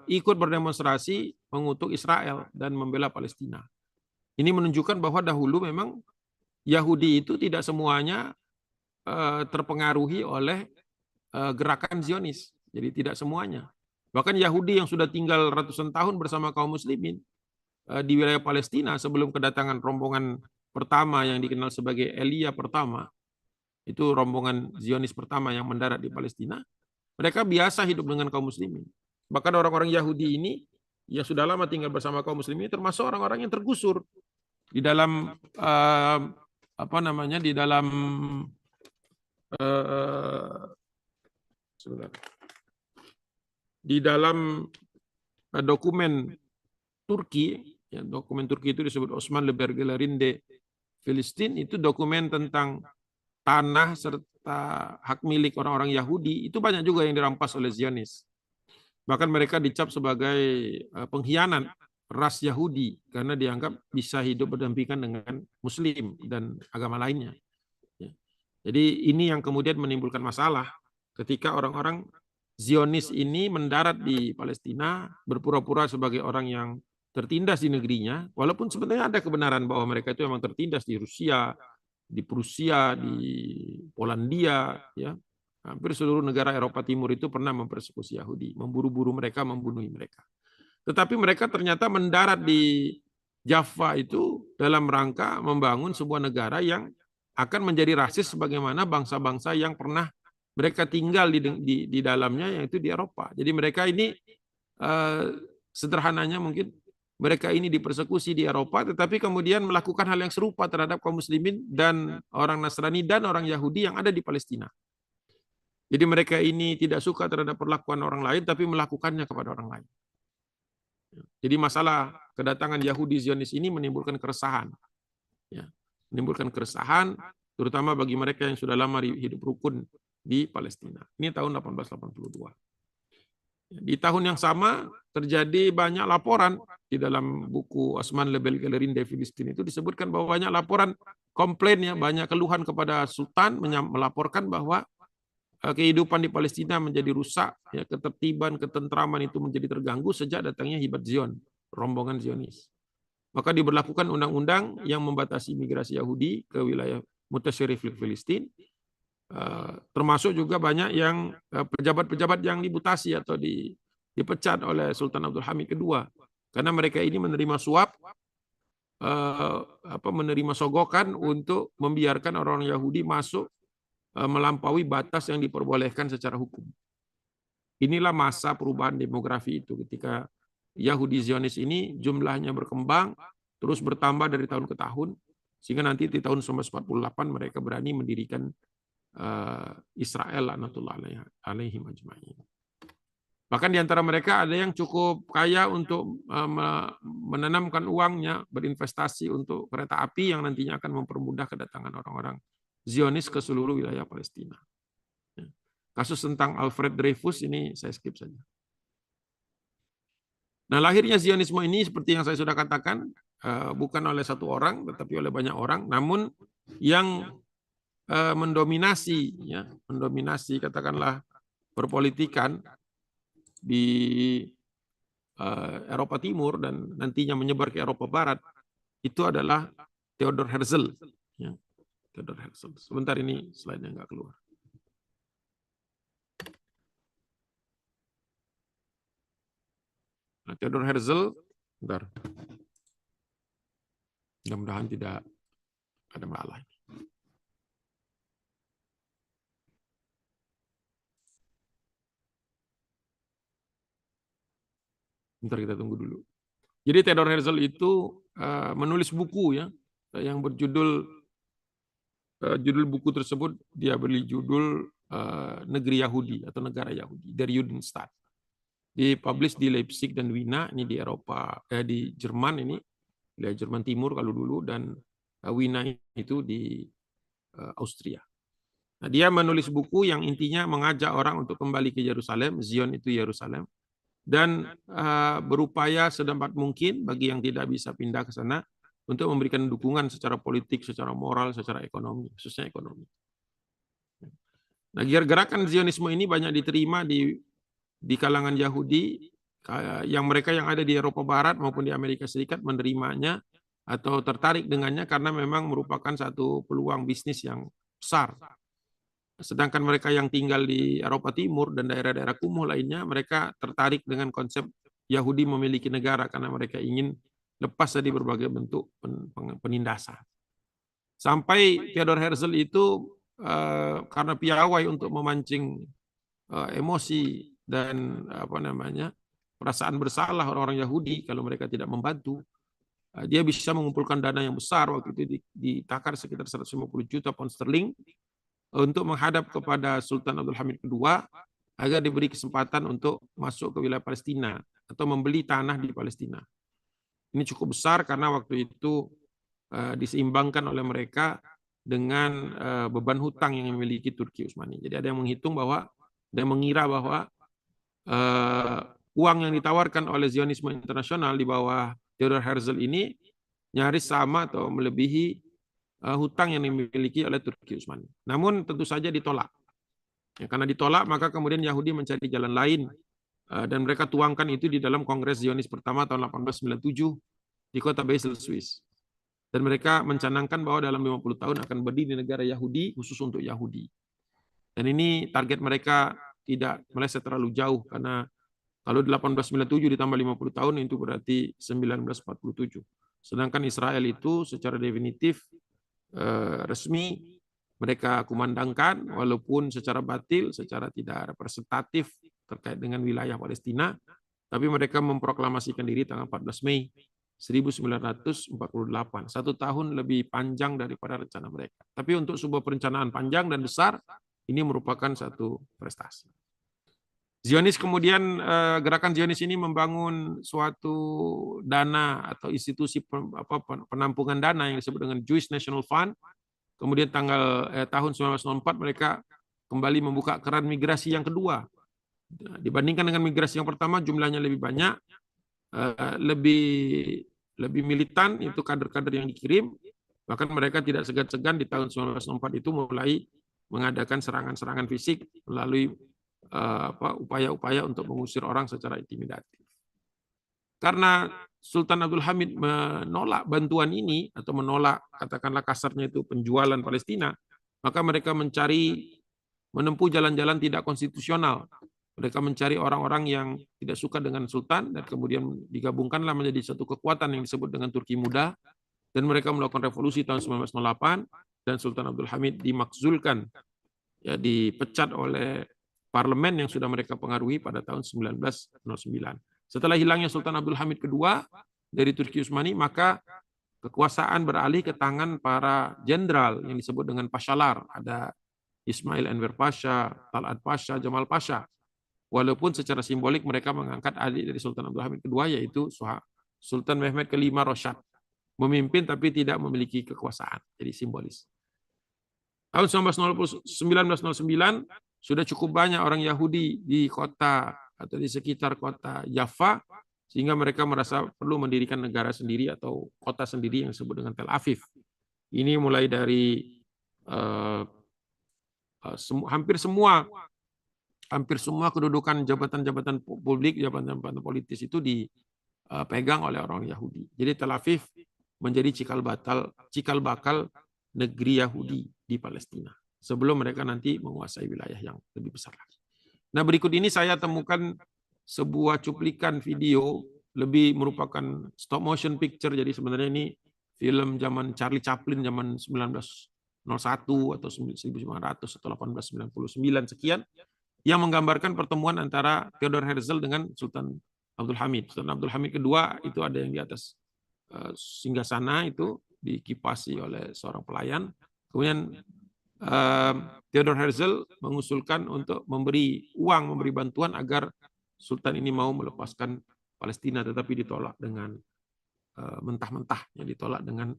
ikut berdemonstrasi mengutuk Israel dan membela Palestina. Ini menunjukkan bahwa dahulu memang Yahudi itu tidak semuanya terpengaruhi oleh gerakan Zionis. Jadi tidak semuanya. Bahkan Yahudi yang sudah tinggal ratusan tahun bersama kaum muslimin di wilayah Palestina sebelum kedatangan rombongan pertama yang dikenal sebagai Elia pertama, itu rombongan Zionis pertama yang mendarat di Palestina, mereka biasa hidup dengan kaum muslimin. Bahkan orang-orang Yahudi ini yang sudah lama tinggal bersama kaum muslimin termasuk orang-orang yang tergusur di dalam di dalam di dalam dokumen Turki, ya, dokumen Turki itu disebut Osmanlı Belgelerinde Filistin, itu dokumen tentang tanah serta hak milik orang-orang Yahudi, itu banyak juga yang dirampas oleh Zionis. Bahkan mereka dicap sebagai pengkhianat ras Yahudi karena dianggap bisa hidup berdampingan dengan Muslim dan agama lainnya. Jadi ini yang kemudian menimbulkan masalah ketika orang-orang Zionis ini mendarat di Palestina berpura-pura sebagai orang yang tertindas di negerinya, walaupun sebenarnya ada kebenaran bahwa mereka itu memang tertindas di Rusia, di Prusia, di Polandia, ya. Hampir seluruh negara Eropa Timur itu pernah mempersekusi Yahudi, memburu-buru mereka, membunuh mereka. Tetapi mereka ternyata mendarat di Jaffa itu dalam rangka membangun sebuah negara yang akan menjadi rasis sebagaimana bangsa-bangsa yang pernah mereka tinggal di dalamnya, yaitu di Eropa. Jadi mereka ini sederhananya mungkin mereka ini dipersekusi di Eropa, tetapi kemudian melakukan hal yang serupa terhadap kaum muslimin dan orang Nasrani dan orang Yahudi yang ada di Palestina. Jadi mereka ini tidak suka terhadap perlakuan orang lain, tapi melakukannya kepada orang lain. Jadi masalah kedatangan Yahudi Zionis ini menimbulkan keresahan. Ya, menimbulkan keresahan, terutama bagi mereka yang sudah lama hidup rukun di Palestina. Ini tahun 1882. Di tahun yang sama terjadi banyak laporan di dalam buku Osmanlı Belgelerinde Filistin itu disebutkan bahwa banyak laporan komplain, ya, banyak keluhan kepada Sultan melaporkan bahwa kehidupan di Palestina menjadi rusak, ya, ketertiban, ketentraman itu menjadi terganggu sejak datangnya Hibat Zion, rombongan Zionis. Maka diberlakukan undang-undang yang membatasi migrasi Yahudi ke wilayah Mutasyirif Filistin, termasuk juga banyak yang pejabat-pejabat yang dimutasi atau dipecat oleh Sultan Abdul Hamid II, karena mereka ini menerima suap, menerima sogokan untuk membiarkan orang Yahudi masuk melampaui batas yang diperbolehkan secara hukum. Inilah masa perubahan demografi itu ketika Yahudi Zionis ini jumlahnya berkembang, terus bertambah dari tahun ke tahun, sehingga nanti di tahun 1948 mereka berani mendirikan Israel laknatullah alaihim ajma'in. Bahkan di antara mereka ada yang cukup kaya untuk menanamkan uangnya, berinvestasi untuk kereta api yang nantinya akan mempermudah kedatangan orang-orang Zionis ke seluruh wilayah Palestina. Kasus tentang Alfred Dreyfus ini saya skip saja. Nah, lahirnya Zionisme ini seperti yang saya sudah katakan, bukan oleh satu orang, tetapi oleh banyak orang. Namun yang mendominasi katakanlah perpolitikan di Eropa Timur dan nantinya menyebar ke Eropa Barat itu adalah Theodor Herzl. Ya. Theodor Herzl. Sebentar, ini slide-nya nggak keluar. Nah, Theodor Herzl, bentar. Mudah-mudahan tidak ada masalah. Bentar, kita tunggu dulu. Jadi Theodor Herzl itu menulis buku, ya, yang berjudul judul buku tersebut dia beri judul Negeri Yahudi atau Negara Yahudi, dari Judenstadt. Dipublish di Leipzig dan Wina, ini di Eropa, di Jerman, ini di Jerman Timur kalau dulu, dan Wina itu di Austria. Nah, dia menulis buku yang intinya mengajak orang untuk kembali ke Yerusalem, Zion itu Yerusalem, dan berupaya sedapat mungkin bagi yang tidak bisa pindah ke sana untuk memberikan dukungan secara politik, secara moral, secara ekonomi, khususnya ekonomi. Nah, gerakan Zionisme ini banyak diterima di kalangan Yahudi, yang mereka yang ada di Eropa Barat maupun di Amerika Serikat menerimanya atau tertarik dengannya karena memang merupakan satu peluang bisnis yang besar. Sedangkan mereka yang tinggal di Eropa Timur dan daerah-daerah kumuh lainnya, mereka tertarik dengan konsep Yahudi memiliki negara karena mereka ingin lepas dari berbagai bentuk penindasan. Sampai Theodor Herzl itu karena piawai untuk memancing emosi dan perasaan bersalah orang-orang Yahudi kalau mereka tidak membantu, dia bisa mengumpulkan dana yang besar. Waktu itu ditakar sekitar 150 juta pound sterling untuk menghadap kepada Sultan Abdul Hamid II agar diberi kesempatan untuk masuk ke wilayah Palestina atau membeli tanah di Palestina. Ini cukup besar karena waktu itu diseimbangkan oleh mereka dengan beban hutang yang dimiliki Turki Utsmani. Jadi ada yang menghitung bahwa dan mengira bahwa uang yang ditawarkan oleh Zionisme internasional di bawah Theodor Herzl ini nyaris sama atau melebihi hutang yang dimiliki oleh Turki Utsmani. Namun tentu saja ditolak. Ya, karena ditolak maka kemudian Yahudi mencari jalan lain dan mereka tuangkan itu di dalam Kongres Zionis pertama tahun 1897 di kota Basel, Swiss. Dan mereka mencanangkan bahwa dalam 50 tahun akan berdiri negara Yahudi khusus untuk Yahudi. Dan ini target mereka tidak meleset terlalu jauh karena kalau 1897 ditambah 50 tahun itu berarti 1947. Sedangkan Israel itu secara definitif resmi mereka kumandangkan walaupun secara batil, secara tidak representatif terkait dengan wilayah Palestina, tapi mereka memproklamasikan diri tanggal 14 Mei 1948, 1 tahun lebih panjang daripada rencana mereka. Tapi untuk sebuah perencanaan panjang dan besar, ini merupakan satu prestasi. Zionis kemudian, gerakan Zionis ini membangun suatu dana atau institusi penampungan dana yang disebut dengan Jewish National Fund. Kemudian tahun 1904 mereka kembali membuka keran migrasi yang kedua. Dibandingkan dengan migrasi yang pertama, jumlahnya lebih banyak, lebih militan itu kader-kader yang dikirim. Bahkan mereka tidak segan-segan di tahun 1904 itu mulai mengadakan serangan-serangan fisik melalui upaya-upaya untuk mengusir orang secara intimidatif. Karena Sultan Abdul Hamid menolak bantuan ini atau menolak katakanlah kasarnya itu penjualan Palestina, maka mereka menempuh jalan-jalan tidak konstitusional. Mereka mencari orang-orang yang tidak suka dengan Sultan dan kemudian digabungkanlah menjadi satu kekuatan yang disebut dengan Turki Muda dan mereka melakukan revolusi tahun 1908 dan Sultan Abdul Hamid dimakzulkan, ya, dipecat oleh parlemen yang sudah mereka pengaruhi pada tahun 1909. Setelah hilangnya Sultan Abdul Hamid II dari Turki Utsmani, maka kekuasaan beralih ke tangan para jenderal yang disebut dengan Pashalar. Ada Ismail Enver Pasha, Talat Pasha, Jamal Pasha. Walaupun secara simbolik mereka mengangkat adik dari Sultan Abdul Hamid II, yaitu Sultan Mehmed V Rosyad. Memimpin tapi tidak memiliki kekuasaan, jadi simbolis. Tahun 1909 sudah cukup banyak orang Yahudi di kota atau di sekitar kota Jaffa, sehingga mereka merasa perlu mendirikan negara sendiri atau kota sendiri yang disebut dengan Tel Aviv. Ini mulai dari hampir semua kedudukan jabatan-jabatan publik, jabatan-jabatan politis itu dipegang oleh orang Yahudi. Jadi Tel Aviv menjadi cikal bakal negeri Yahudi di Palestina sebelum mereka nanti menguasai wilayah yang lebih besar lagi. Nah, berikut ini saya temukan sebuah cuplikan video, lebih merupakan stop motion picture. Jadi sebenarnya ini film zaman Charlie Chaplin zaman 1901 atau 1900 atau 1899 sekian, yang menggambarkan pertemuan antara Theodor Herzl dengan Sultan Abdul Hamid. Sultan Abdul Hamid kedua itu ada yang di atas singgasana itu dikipasi oleh seorang pelayan. Kemudian Theodor Herzl mengusulkan untuk memberi bantuan agar Sultan ini mau melepaskan Palestina, tetapi ditolak dengan mentah-mentah, ditolak dengan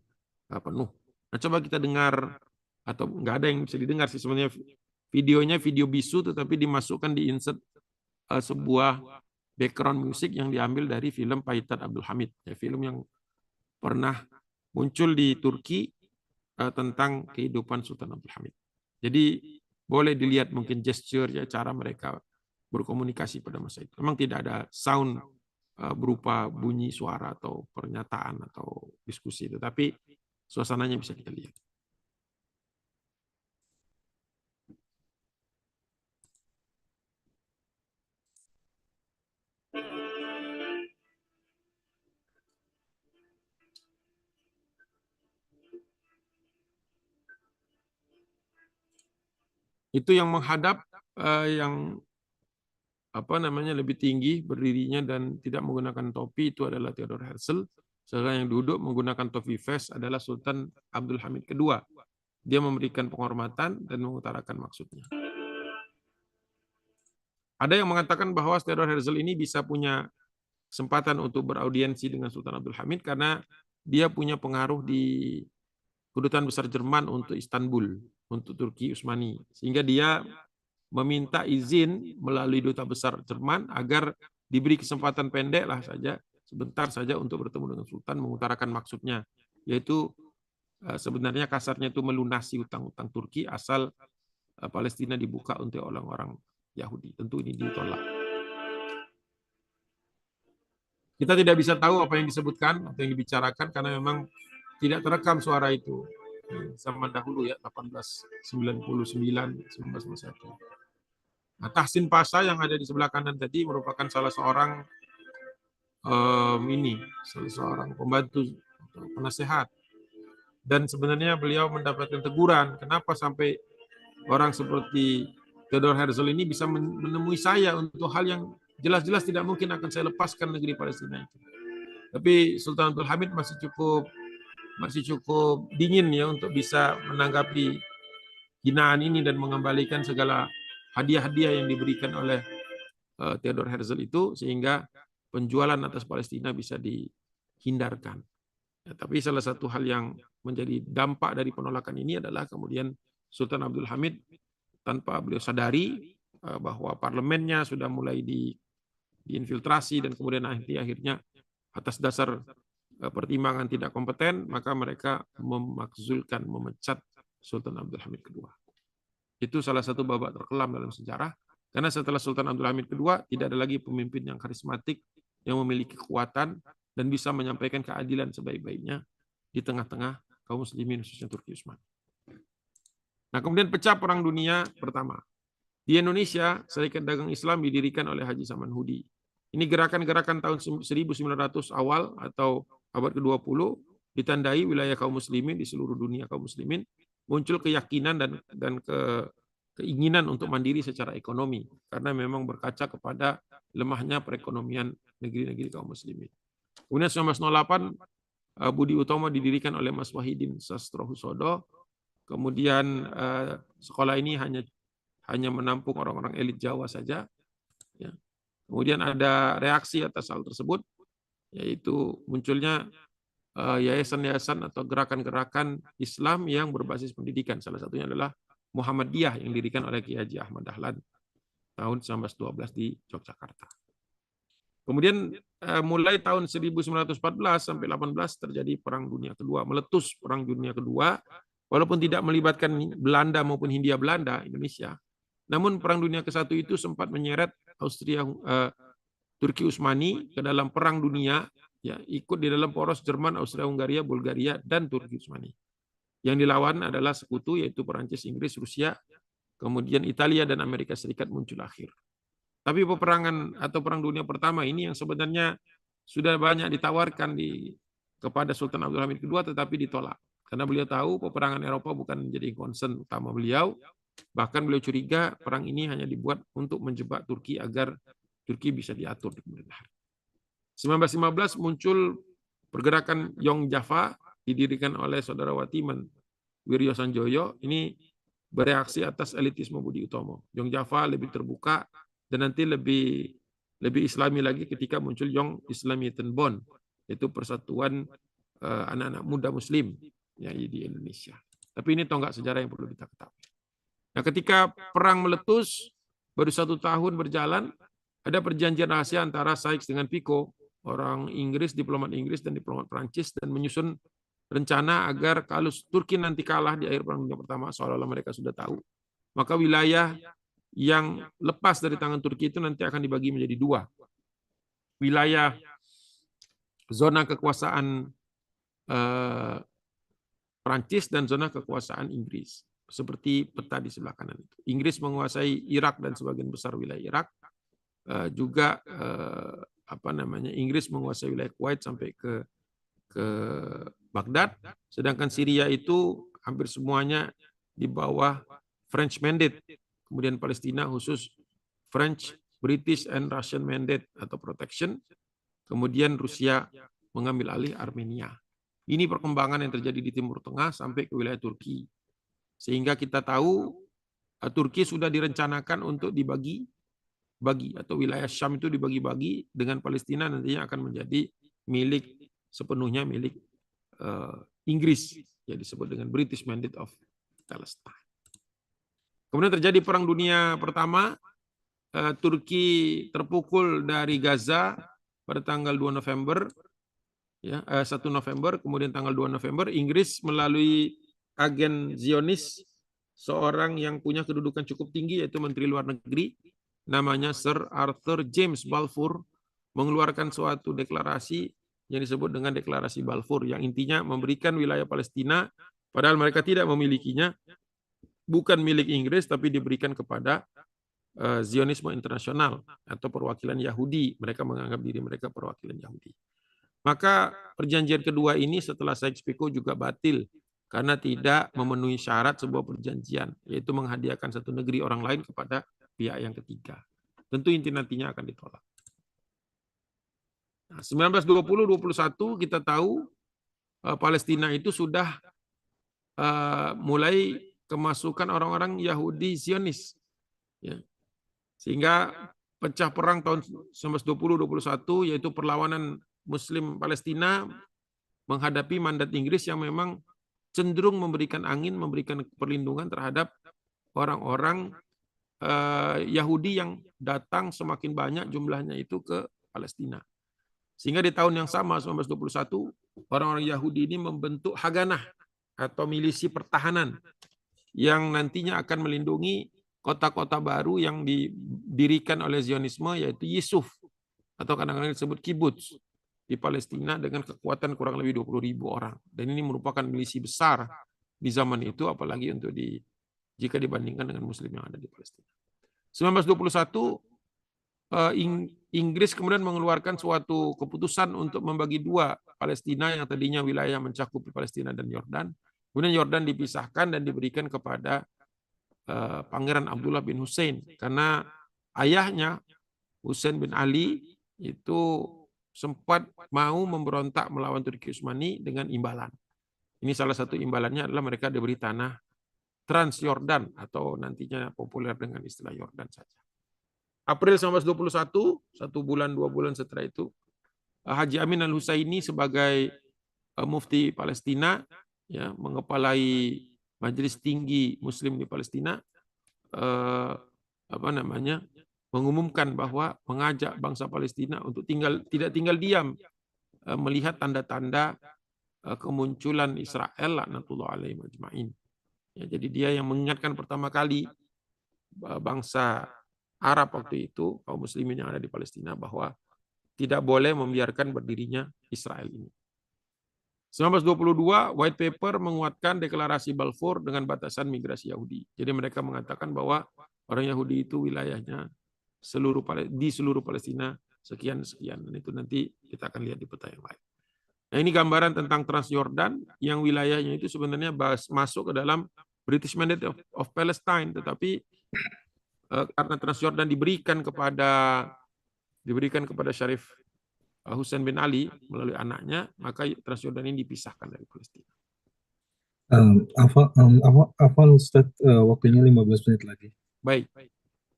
penuh. Nah, coba kita dengar, atau nggak ada yang bisa didengar sih sebenarnya videonya, video bisu, tetapi dimasukkan di insert sebuah background musik yang diambil dari film Pahitan Abdul Hamid, ya, film yang pernah muncul di Turki tentang kehidupan Sultan Abdul Hamid. Jadi boleh dilihat mungkin gesture, ya, cara mereka berkomunikasi pada masa itu. Memang tidak ada sound berupa bunyi suara atau pernyataan atau diskusi, tetapi suasananya bisa kita lihat. Itu yang menghadap yang lebih tinggi berdirinya dan tidak menggunakan topi itu adalah Theodor Herzl. Sedangkan yang duduk menggunakan topi vest adalah Sultan Abdul Hamid kedua. Dia memberikan penghormatan dan mengutarakan maksudnya. Ada yang mengatakan bahwa Theodor Herzl ini bisa punya kesempatan untuk beraudiensi dengan Sultan Abdul Hamid karena dia punya pengaruh di Kedutaan Besar Jerman untuk Istanbul, untuk Turki Utsmani. Sehingga dia meminta izin melalui Duta Besar Jerman agar diberi kesempatan pendek lah saja, sebentar saja untuk bertemu dengan Sultan, mengutarakan maksudnya, yaitu sebenarnya kasarnya itu melunasi utang-utang Turki asal Palestina dibuka untuk orang-orang Yahudi. Tentu ini ditolak. Kita tidak bisa tahu apa yang disebutkan atau yang dibicarakan karena memang tidak terekam suara itu. Zaman dahulu ya, 1899, 1951. Nah, Tahsin Pasha yang ada di sebelah kanan tadi merupakan salah seorang salah seorang pembantu atau penasehat. Dan sebenarnya beliau mendapatkan teguran, kenapa sampai orang seperti Theodor Herzl ini bisa menemui saya untuk hal yang jelas-jelas tidak mungkin akan saya lepaskan negeri Palestina itu. Tapi Sultan Abdul Hamid masih cukup dingin ya untuk bisa menanggapi hinaan ini dan mengembalikan segala hadiah-hadiah yang diberikan oleh Theodor Herzl itu sehingga penjualan atas Palestina bisa dihindarkan. Ya, tapi salah satu hal yang menjadi dampak dari penolakan ini adalah kemudian Sultan Abdul Hamid tanpa beliau sadari bahwa parlemennya sudah mulai diinfiltrasi dan kemudian akhirnya atas dasar pertimbangan tidak kompeten, maka mereka memakzulkan, memecat Sultan Abdul Hamid kedua. Itu salah satu babak terkelam dalam sejarah, karena setelah Sultan Abdul Hamid kedua, tidak ada lagi pemimpin yang karismatik, yang memiliki kekuatan, dan bisa menyampaikan keadilan sebaik-baiknya di tengah-tengah kaum muslimin, khususnya Turki Utsmani. Nah, kemudian pecah Perang Dunia Pertama. Di Indonesia, Serikat Dagang Islam didirikan oleh Haji Saman Hudi. Ini gerakan-gerakan tahun 1900 awal atau abad ke-20 ditandai wilayah kaum muslimin di seluruh dunia kaum muslimin muncul keyakinan dan keinginan untuk mandiri secara ekonomi karena memang berkaca kepada lemahnya perekonomian negeri-negeri kaum muslimin. Kemudian 1908 Budi Utomo didirikan oleh Mas Wahidin Sastrohusodo. Kemudian sekolah ini hanya menampung orang-orang elit Jawa saja. Ya. Kemudian ada reaksi atas hal tersebut, yaitu munculnya yayasan-yayasan atau gerakan-gerakan Islam yang berbasis pendidikan. Salah satunya adalah Muhammadiyah yang didirikan oleh Kiai Haji Ahmad Dahlan tahun 1912 di Yogyakarta. Kemudian mulai tahun 1914 sampai 18 terjadi Perang Dunia Kedua, meletus Perang Dunia Kedua, walaupun tidak melibatkan Belanda maupun Hindia Belanda, Indonesia. Namun Perang Dunia ke-1 itu sempat menyeret Turki Utsmani ke dalam Perang Dunia, ya, ikut di dalam poros Jerman, Austria-Hungaria, Bulgaria, dan Turki Utsmani. Yang dilawan adalah sekutu, yaitu Perancis, Inggris, Rusia, kemudian Italia dan Amerika Serikat muncul akhir. Tapi peperangan atau Perang Dunia Pertama ini yang sebenarnya sudah banyak ditawarkan kepada Sultan Abdul Hamid kedua, tetapi ditolak. Karena beliau tahu peperangan Eropa bukan menjadi concern utama beliau. Bahkan beliau curiga perang ini hanya dibuat untuk menjebak Turki agar Turki bisa diatur di kemudian hari. 1915 muncul pergerakan Yong Java didirikan oleh saudara Watiman Wiryo Sanjoyo. Ini bereaksi atas elitisme Budi Utomo. Yong Java lebih terbuka dan nanti lebih Islami lagi ketika muncul Yong Islamiyeten Bond, yaitu persatuan anak-anak muda Muslim ya, di Indonesia. Tapi ini tonggak sejarah yang perlu kita ketahui. Nah, ketika perang meletus, baru 1 tahun berjalan, ada perjanjian rahasia antara Sykes dengan Picot, orang Inggris, diplomat Inggris dan diplomat Prancis, dan menyusun rencana agar kalau Turki nanti kalah di akhir Perang Dunia Pertama, seolah-olah mereka sudah tahu, maka wilayah yang lepas dari tangan Turki itu nanti akan dibagi menjadi 2. Wilayah zona kekuasaan Prancis dan zona kekuasaan Inggris. Seperti peta di sebelah kanan itu. Inggris menguasai Irak dan sebagian besar wilayah Irak. Juga Inggris menguasai wilayah Kuwait sampai ke Baghdad. Sedangkan Syria itu hampir semuanya di bawah French Mandate. Kemudian Palestina khusus French, British, and Russian Mandate atau protection. Kemudian Rusia mengambil alih Armenia. Ini perkembangan yang terjadi di Timur Tengah sampai ke wilayah Turki. Sehingga kita tahu Turki sudah direncanakan untuk dibagi atau wilayah Syam itu dibagi-bagi dengan Palestina nantinya akan menjadi sepenuhnya milik Inggris, yang disebut dengan British Mandate of Palestine. Kemudian terjadi Perang Dunia Pertama, Turki terpukul dari Gaza pada tanggal 2 November, 1 November, kemudian tanggal 2 November, Inggris melalui agen Zionis, seorang yang punya kedudukan cukup tinggi, yaitu Menteri Luar Negeri, namanya Sir Arthur James Balfour, mengeluarkan suatu deklarasi yang disebut dengan Deklarasi Balfour, yang intinya memberikan wilayah Palestina, padahal mereka tidak memilikinya, bukan milik Inggris, tapi diberikan kepada Zionisme internasional atau perwakilan Yahudi. Mereka menganggap diri mereka perwakilan Yahudi. Maka perjanjian kedua ini setelah Sykes-Picot juga batil karena tidak memenuhi syarat sebuah perjanjian, yaitu menghadiahkan satu negeri orang lain kepada pihak yang ketiga. Tentu nantinya akan ditolak. Nah, 1920-21 kita tahu Palestina itu sudah mulai kemasukan orang-orang Yahudi Zionis. Ya. Sehingga pecah perang tahun 1920-21, yaitu perlawanan Muslim Palestina menghadapi mandat Inggris yang memang cenderung memberikan angin, memberikan perlindungan terhadap orang-orang Yahudi yang datang semakin banyak jumlahnya itu ke Palestina. Sehingga di tahun yang sama, 1921, orang-orang Yahudi ini membentuk Haganah atau milisi pertahanan yang nantinya akan melindungi kota-kota baru yang didirikan oleh Zionisme, yaitu Yisuf atau kadang-kadang disebut kibbutz di Palestina dengan kekuatan kurang lebih 20.000 orang. Dan ini merupakan milisi besar di zaman itu, apalagi untuk jika dibandingkan dengan Muslim yang ada di Palestina. 1921 Inggris kemudian mengeluarkan suatu keputusan untuk membagi dua Palestina yang tadinya wilayah mencakup Palestina dan Yordan. Kemudian Yordan dipisahkan dan diberikan kepada Pangeran Abdullah bin Hussein, karena ayahnya Husain bin Ali itu sempat mau memberontak melawan Turki Utsmani dengan imbalan. Ini salah satu imbalannya adalah mereka diberi tanah Transyordan atau nantinya populer dengan istilah Yordan saja. April 1921, 1 bulan 2 bulan setelah itu, Haji Amin Al-Husaini sebagai mufti Palestina, ya, mengepalai Majelis Tinggi Muslim di Palestina, mengumumkan bahwa mengajak bangsa Palestina untuk tidak tinggal diam melihat tanda-tanda kemunculan Israel laknatullah alaihim ajmain. Ya, jadi dia yang mengingatkan pertama kali bangsa Arab waktu itu, kaum muslimin yang ada di Palestina, bahwa tidak boleh membiarkan berdirinya Israel ini. 1922, White Paper menguatkan deklarasi Balfour dengan batasan migrasi Yahudi. Jadi mereka mengatakan bahwa orang Yahudi itu wilayahnya di seluruh Palestina sekian-sekian. Dan itu nanti kita akan lihat di peta yang lain. Nah, ini gambaran tentang Transyordan yang wilayahnya itu sebenarnya masuk ke dalam British Mandate of Palestine, tetapi karena Transyordan diberikan kepada Syarif Husain bin Ali melalui anaknya, maka Transyordan ini dipisahkan dari Palestina. Afwan Ustaz, waktunya 15 menit lagi. Baik.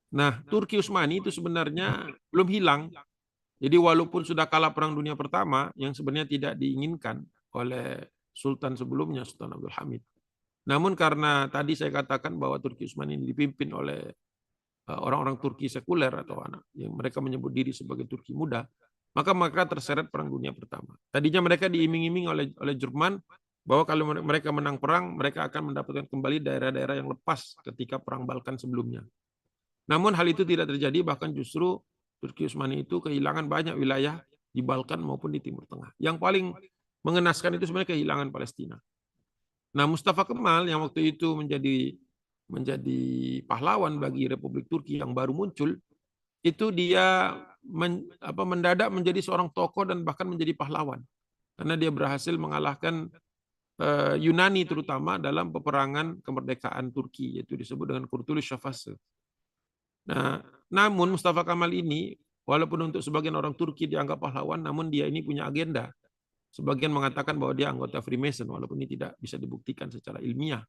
Nah, Turki Utsmani itu sebenarnya belum hilang. Jadi walaupun sudah kalah Perang Dunia Pertama, yang sebenarnya tidak diinginkan oleh Sultan sebelumnya, Sultan Abdul Hamid. Namun karena tadi saya katakan bahwa Turki Utsmani ini dipimpin oleh orang-orang Turki sekuler atau anak yang mereka menyebut diri sebagai Turki muda, maka mereka terseret Perang Dunia Pertama. Tadinya mereka diiming-iming oleh Jerman bahwa kalau mereka menang perang, mereka akan mendapatkan kembali daerah-daerah yang lepas ketika Perang Balkan sebelumnya. Namun hal itu tidak terjadi, bahkan justru Turki Utsmani itu kehilangan banyak wilayah di Balkan maupun di Timur Tengah. Yang paling mengenaskan itu sebenarnya kehilangan Palestina. Nah, Mustafa Kemal yang waktu itu menjadi pahlawan bagi Republik Turki yang baru muncul, itu dia mendadak menjadi seorang tokoh dan bahkan menjadi pahlawan. Karena dia berhasil mengalahkan Yunani terutama dalam peperangan kemerdekaan Turki, yaitu disebut dengan Kurtuluş Savaşı. Nah, namun Mustafa Kemal ini, walaupun untuk sebagian orang Turki dianggap pahlawan, namun dia ini punya agenda. Sebagian mengatakan bahwa dia anggota Freemason, walaupun ini tidak bisa dibuktikan secara ilmiah.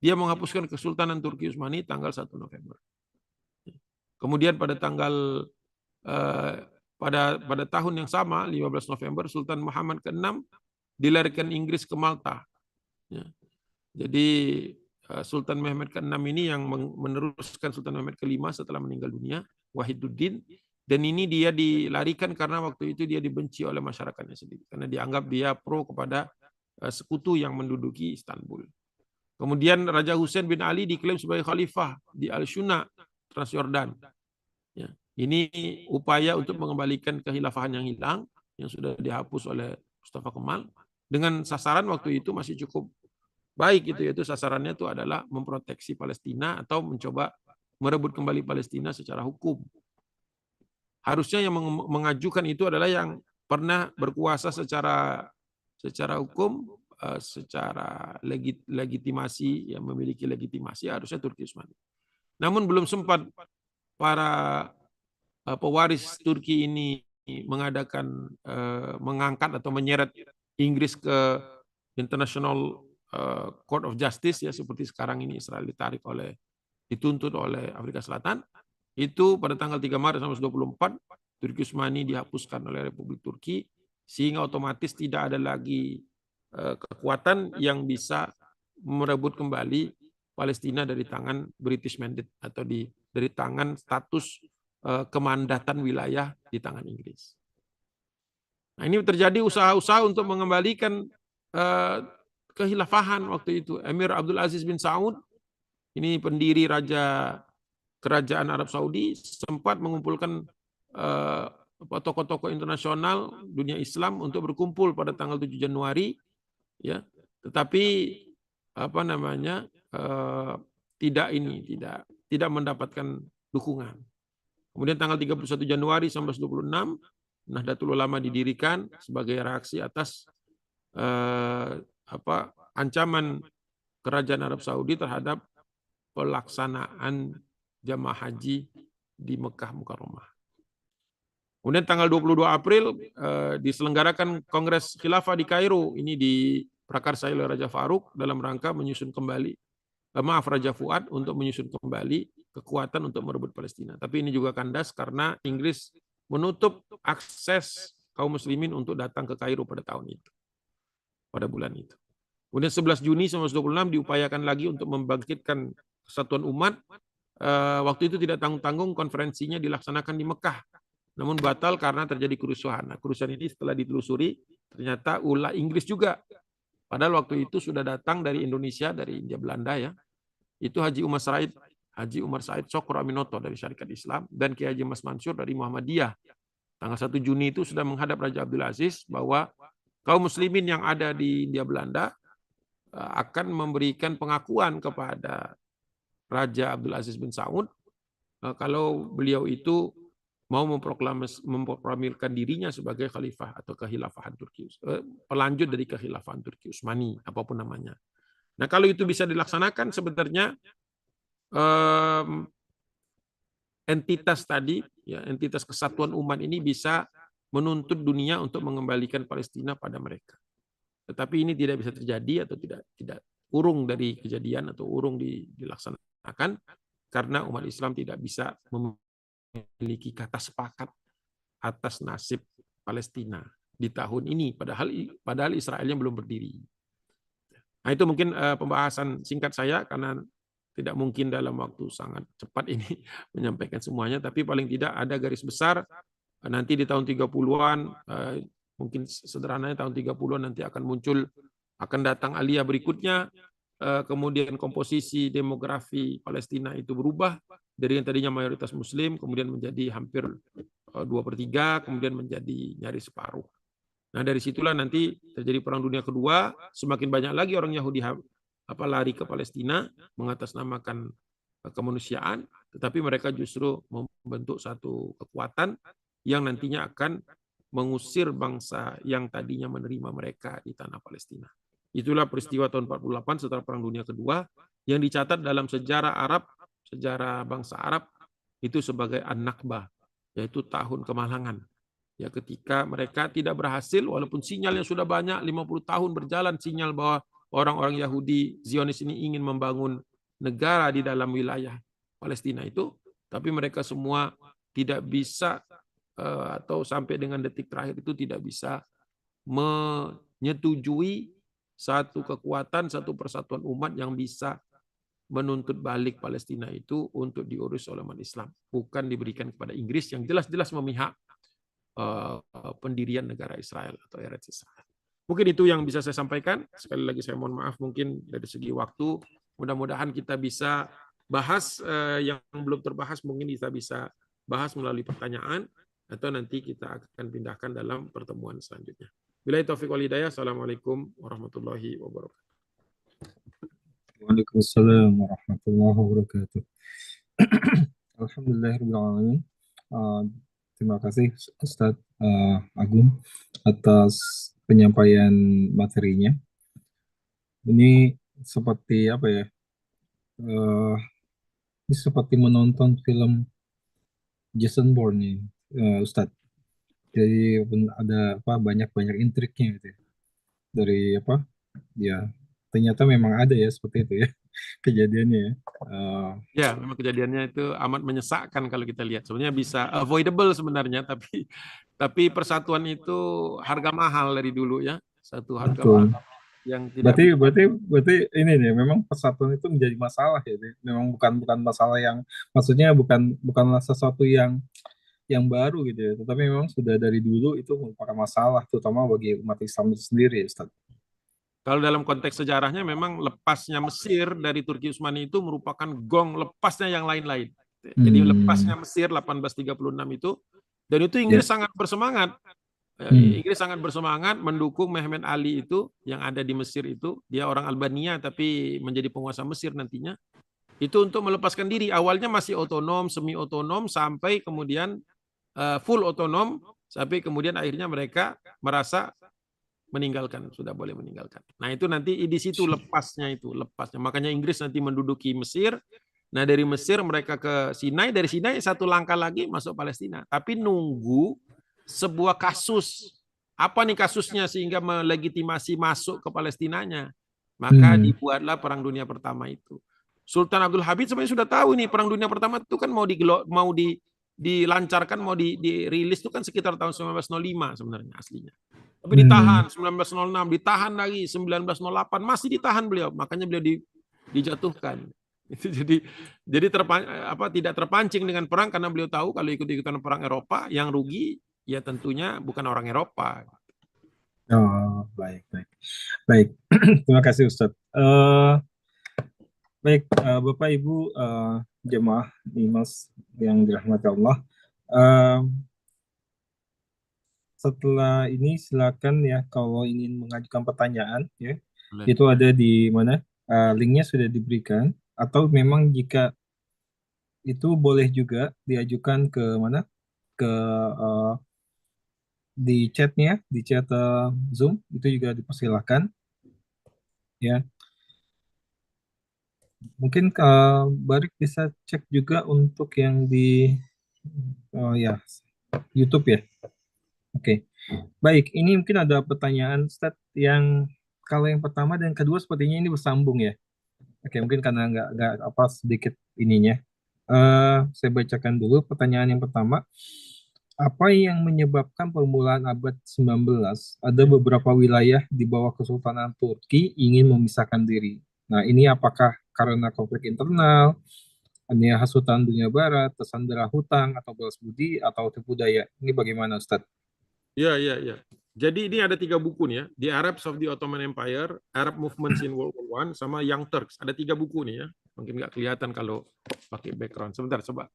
Dia menghapuskan Kesultanan Turki Utsmani tanggal 1 November. Kemudian pada tanggal pada tahun yang sama, 15 November, Sultan Muhammad ke-6 dilarikan Inggris ke Malta. Ya. Jadi Sultan Mehmed ke-6 ini yang meneruskan Sultan Mehmed ke-5 setelah meninggal dunia, Wahiduddin. Dan ini dia dilarikan karena waktu itu dia dibenci oleh masyarakatnya sendiri. Karena dianggap dia pro kepada sekutu yang menduduki Istanbul. Kemudian Raja Hussein bin Ali diklaim sebagai khalifah di Al-Shuna, Transyordan. Ya. Ini upaya untuk mengembalikan kehilafahan yang hilang, yang sudah dihapus oleh Mustafa Kemal. Dengan sasaran waktu itu masih cukup baik, yaitu sasarannya itu adalah memproteksi Palestina atau mencoba merebut kembali Palestina secara hukum. Harusnya yang mengajukan itu adalah yang pernah berkuasa secara hukum, secara legitimasi, yang memiliki legitimasi, harusnya Turki Utsmani. Namun belum sempat para pewaris Turki ini mengangkat atau menyeret Inggris ke International Court of Justice, ya seperti sekarang ini Israel dituntut oleh Afrika Selatan. Itu pada tanggal 3 Maret 1924 Turki Utsmani dihapuskan oleh Republik Turki, sehingga otomatis tidak ada lagi kekuatan yang bisa merebut kembali Palestina dari tangan British Mandate atau dari tangan status kemandatan wilayah di tangan Inggris. Nah, ini terjadi usaha-usaha untuk mengembalikan kehilafahan waktu itu. Emir Abdul Aziz bin Saud, ini pendiri kerajaan Arab Saudi, sempat mengumpulkan tokoh-tokoh internasional dunia Islam untuk berkumpul pada tanggal 7 Januari, ya. Tetapi tidak mendapatkan dukungan. Kemudian tanggal 31 Januari 1926 Nahdlatul Ulama didirikan sebagai reaksi atas ancaman kerajaan Arab Saudi terhadap pelaksanaan jamaah haji di Mekah Mukarramah. Kemudian tanggal 22 April diselenggarakan Kongres Khilafah di Kairo. Ini diprakarsai oleh Raja Farouk dalam rangka Raja Fuad untuk menyusun kembali kekuatan untuk merebut Palestina. Tapi ini juga kandas karena Inggris menutup akses kaum muslimin untuk datang ke Kairo pada bulan itu. Kemudian 11 Juni 1926 diupayakan lagi untuk membangkitkan kesatuan umat. Waktu itu tidak tanggung-tanggung konferensinya dilaksanakan di Mekah. Namun batal karena terjadi kerusuhan. Nah, kerusuhan ini setelah ditelusuri ternyata ulah Inggris juga. Padahal waktu itu sudah datang dari Indonesia, dari India Belanda, ya. Itu Haji Umar Said Sokro Aminoto dari Syarikat Islam dan Kiai Haji Mas Mansur dari Muhammadiyah. Tanggal 1 Juni itu sudah menghadap Raja Abdul Aziz bahwa kaum muslimin yang ada di India Belanda akan memberikan pengakuan kepada Raja Abdul Aziz bin Saud kalau beliau itu mau memproklamirkan dirinya sebagai khalifah atau kehilafahan Turki, pelanjut dari kehilafahan Turki Utsmani, apapun namanya. Nah, kalau itu bisa dilaksanakan, sebenarnya entitas tadi, ya, entitas kesatuan umat ini bisa menuntut dunia untuk mengembalikan Palestina pada mereka. Tetapi ini tidak bisa terjadi atau tidak urung dari kejadian atau urung dilaksanakan karena umat Islam tidak bisa memiliki kata sepakat atas nasib Palestina di tahun ini, padahal Israelnya belum berdiri. Nah, itu mungkin pembahasan singkat saya karena tidak mungkin dalam waktu sangat cepat ini menyampaikan semuanya, tapi paling tidak ada garis besar. Nanti di tahun 30-an, mungkin sederhananya tahun 30-an nanti akan datang aliyah berikutnya, kemudian komposisi demografi Palestina itu berubah dari yang tadinya mayoritas Muslim, kemudian menjadi hampir 2/3, kemudian menjadi nyaris separuh. Nah, dari situlah nanti terjadi Perang Dunia Kedua, semakin banyak lagi orang Yahudi lari ke Palestina mengatasnamakan kemanusiaan, tetapi mereka justru membentuk satu kekuatan yang nantinya akan mengusir bangsa yang tadinya menerima mereka di tanah Palestina. Itulah peristiwa tahun 48 setelah Perang Dunia Kedua yang dicatat dalam sejarah Arab, sejarah bangsa Arab itu sebagai An-Nakbah, yaitu tahun kemalangan. Ya, ketika mereka tidak berhasil, walaupun sinyalnya sudah banyak, 50 tahun berjalan sinyal bahwa orang-orang Yahudi Zionis ini ingin membangun negara di dalam wilayah Palestina itu, tapi mereka semua tidak bisa atau sampai dengan detik terakhir itu tidak bisa menyetujui satu kekuatan, satu persatuan umat yang bisa menuntut balik Palestina itu untuk diurus oleh umat Islam, bukan diberikan kepada Inggris yang jelas-jelas memihak pendirian negara Israel atau Eretz Israel. Mungkin itu yang bisa saya sampaikan. Sekali lagi saya mohon maaf mungkin dari segi waktu. Mudah-mudahan kita bisa bahas yang belum terbahas, mungkin kita bisa bahas melalui pertanyaan atau nanti kita akan pindahkan dalam pertemuan selanjutnya. Billahi taufiq wal hidayah. Assalamualaikum warahmatullahi wabarakatuh. Waalaikumsalam warahmatullahi wabarakatuh. Alhamdulillahirabbil alamin. Terima kasih Ustadz Agung atas penyampaian materinya. Ini seperti apa ya? Ini seperti menonton film Jason Bourne nih, Ustadz. Jadi ada banyak intriknya gitu ya. Dari ya ternyata memang ada ya seperti itu ya kejadiannya ya. Ya, memang kejadiannya itu amat menyesakkan kalau kita lihat. Sebenarnya bisa avoidable sebenarnya, tapi persatuan itu harga mahal dari dulu ya. Satu harga mahal yang tidak. Berarti ini nih memang persatuan itu menjadi masalah ya. Memang bukan masalah yang maksudnya bukanlah sesuatu yang baru gitu ya. Tetapi memang sudah dari dulu itu merupakan masalah terutama bagi umat Islam itu sendiri ya, Ustaz. Kalau dalam konteks sejarahnya memang lepasnya Mesir dari Turki Utsmani itu merupakan gong lepasnya yang lain-lain. Jadi lepasnya Mesir 1836 itu, dan itu Inggris sangat bersemangat. Inggris sangat bersemangat mendukung Mehmet Ali itu yang ada di Mesir itu. Dia orang Albania tapi menjadi penguasa Mesir nantinya. Itu untuk melepaskan diri. Awalnya masih otonom, semi-otonom, sampai kemudian full otonom, sampai kemudian akhirnya mereka merasa sudah boleh meninggalkan. Nah itu nanti di situ lepasnya. Makanya Inggris nanti menduduki Mesir. Nah dari Mesir mereka ke Sinai, dari Sinai satu langkah lagi masuk Palestina. Tapi nunggu sebuah kasus. Apa nih kasusnya sehingga melegitimasi masuk ke Palestinanya? Maka dibuatlah Perang Dunia Pertama itu. Sultan Abdul Hamid sebenarnya sudah tahu nih Perang Dunia Pertama itu kan mau dilancarkan, mau dirilis itu kan sekitar tahun 1905 sebenarnya aslinya. Tapi ditahan 1906, ditahan lagi 1908, masih ditahan beliau, makanya beliau dijatuhkan. Itu jadi tidak terpancing dengan perang karena beliau tahu kalau ikut-ikutan perang Eropa yang rugi ya tentunya bukan orang Eropa. Oh, baik. Terima kasih Ustadz. Baik, Bapak Ibu jemaah IMAS yang dirahmati Allah. Setelah ini silakan ya kalau ingin mengajukan pertanyaan ya. Boleh. Itu ada di mana? Linknya sudah diberikan atau memang jika itu boleh juga diajukan ke mana? Ke di chatnya, di chat Zoom itu juga dipersilakan ya. Mungkin Barik bisa cek juga untuk yang di YouTube ya. Oke. Baik, ini mungkin ada pertanyaan Ustadz yang kalau yang pertama dan kedua sepertinya ini bersambung ya. Oke, mungkin karena nggak sedikit ininya. Saya bacakan dulu pertanyaan yang pertama. Apa yang menyebabkan permulaan abad 19 ada beberapa wilayah di bawah Kesultanan Turki ingin memisahkan diri? Nah, ini apakah karena konflik internal, hanya hasutan dunia barat, tersandera hutang, atau balas budi, atau tipu daya? Ini bagaimana, Ustadz? Ya. Jadi ini ada 3 buku nih ya. The Arabs of the Ottoman Empire, Arab Movements in World War I, sama Young Turks. Ada 3 buku nih ya. Mungkin nggak kelihatan kalau pakai background. Sebentar, coba.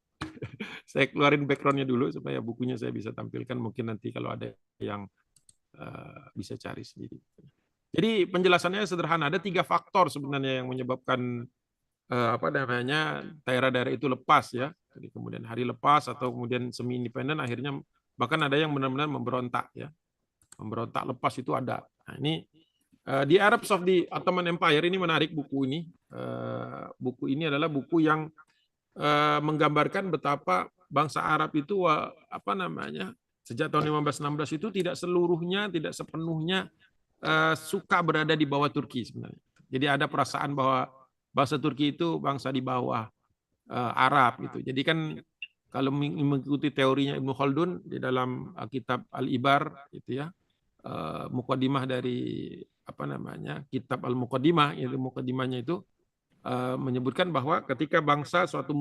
Saya keluarin backgroundnya dulu supaya bukunya saya bisa tampilkan. Mungkin nanti kalau ada yang bisa cari sendiri. Jadi penjelasannya sederhana. Ada 3 faktor sebenarnya yang menyebabkan daerah-daerah itu lepas ya. Jadi kemudian hari lepas atau kemudian semi independen, akhirnya bahkan ada yang benar-benar memberontak ya. Memberontak lepas itu ada. Nah, ini Di Arabs of the Ottoman Empire ini menarik buku ini. Buku ini adalah buku yang menggambarkan betapa bangsa Arab itu sejak tahun 1516 itu tidak seluruhnya, tidak sepenuhnya suka berada di bawah Turki sebenarnya. Jadi ada perasaan bahwa bangsa Turki itu bangsa di bawah Arab gitu. Jadi kan kalau mengikuti teorinya Ibnu Khaldun di dalam kitab Al-Ibar itu ya, muqaddimah dari kitab Al-Muqaddimah, itu muqaddimahnya itu menyebutkan bahwa ketika bangsa suatu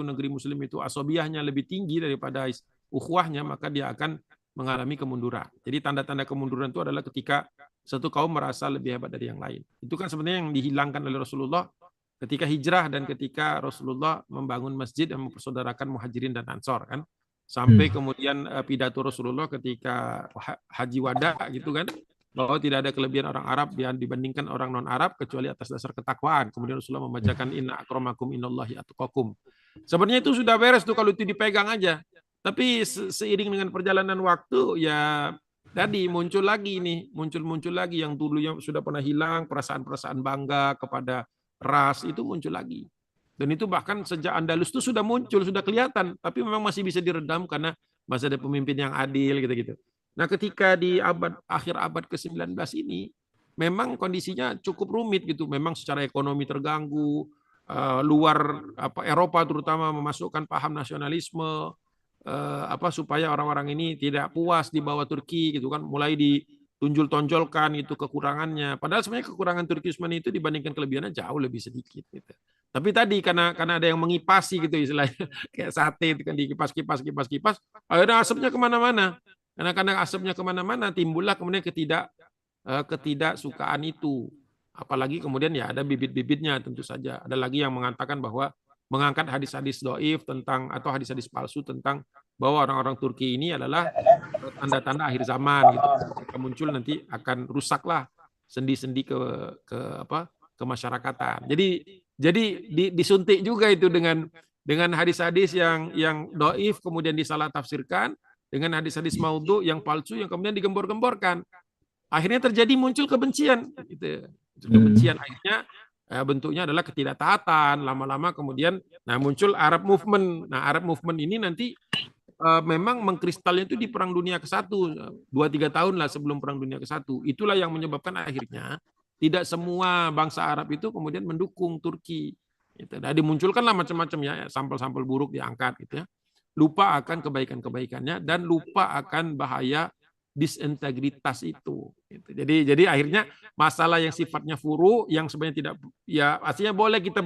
negeri muslim itu asobiyahnya lebih tinggi daripada ukhuwahnya, maka dia akan mengalami kemunduran. Jadi tanda-tanda kemunduran itu adalah ketika satu kaum merasa lebih hebat dari yang lain. Itu kan sebenarnya yang dihilangkan oleh Rasulullah ketika hijrah dan ketika Rasulullah membangun masjid dan mempersaudarakan muhajirin dan ansor kan. Sampai kemudian pidato Rasulullah ketika haji wada gitu kan, bahwa tidak ada kelebihan orang Arab dibandingkan orang non-Arab kecuali atas dasar ketakwaan. Kemudian Rasulullah membacakan inna akramakum innallahi atqakum. Sebenarnya itu sudah beres tuh kalau itu dipegang aja. Tapi seiring dengan perjalanan waktu ya tadi muncul lagi yang dulu yang sudah pernah hilang, perasaan-perasaan bangga kepada ras itu muncul lagi. Dan itu bahkan sejak Andalus itu sudah muncul, sudah kelihatan, tapi memang masih bisa diredam karena masih ada pemimpin yang adil gitu-gitu. Nah, ketika di akhir abad ke-19 ini, memang kondisinya cukup rumit gitu. Memang secara ekonomi terganggu, luar Eropa terutama memasukkan paham nasionalisme, supaya orang-orang ini tidak puas di bawah Turki gitu kan, mulai ditunjol-tonjolkan itu kekurangannya. Padahal sebenarnya kekurangan Turkisme itu dibandingkan kelebihannya jauh lebih sedikit gitu. Tapi tadi karena ada yang mengipasi gitu istilahnya, kayak sate itu kan dikipas, akhirnya asapnya kemana-mana. Karena asapnya kemana-mana timbullah kemudian ketidaksukaan itu. Apalagi kemudian ya ada bibit-bibitnya tentu saja. Ada lagi yang mengatakan bahwa mengangkat hadis-hadis doif tentang atau hadis-hadis palsu tentang bahwa orang-orang Turki ini adalah tanda-tanda akhir zaman gitu. Jika muncul nanti akan rusaklah sendi-sendi ke masyarakatan. Jadi disuntik juga itu dengan hadis-hadis yang doif kemudian disalah tafsirkan, dengan hadis-hadis maudhu yang palsu yang kemudian digembor-gemborkan. Akhirnya terjadi muncul kebencian gitu. Kebencian akhirnya bentuknya adalah ketidaktaatan, lama-lama kemudian muncul Arab Movement. Nah, Arab Movement ini nanti memang mengkristalnya itu di Perang Dunia ke-1, 2-3 tahun lah sebelum Perang Dunia ke-1. Itulah yang menyebabkan akhirnya tidak semua bangsa Arab itu kemudian mendukung Turki. Gitu. Nah, dimunculkanlah macam-macam ya, sampel-sampel buruk diangkat gitu ya. Lupa akan kebaikan-kebaikannya dan lupa akan bahaya disintegritas itu. Jadi akhirnya masalah yang sifatnya furu yang sebenarnya tidak ya artinya boleh kita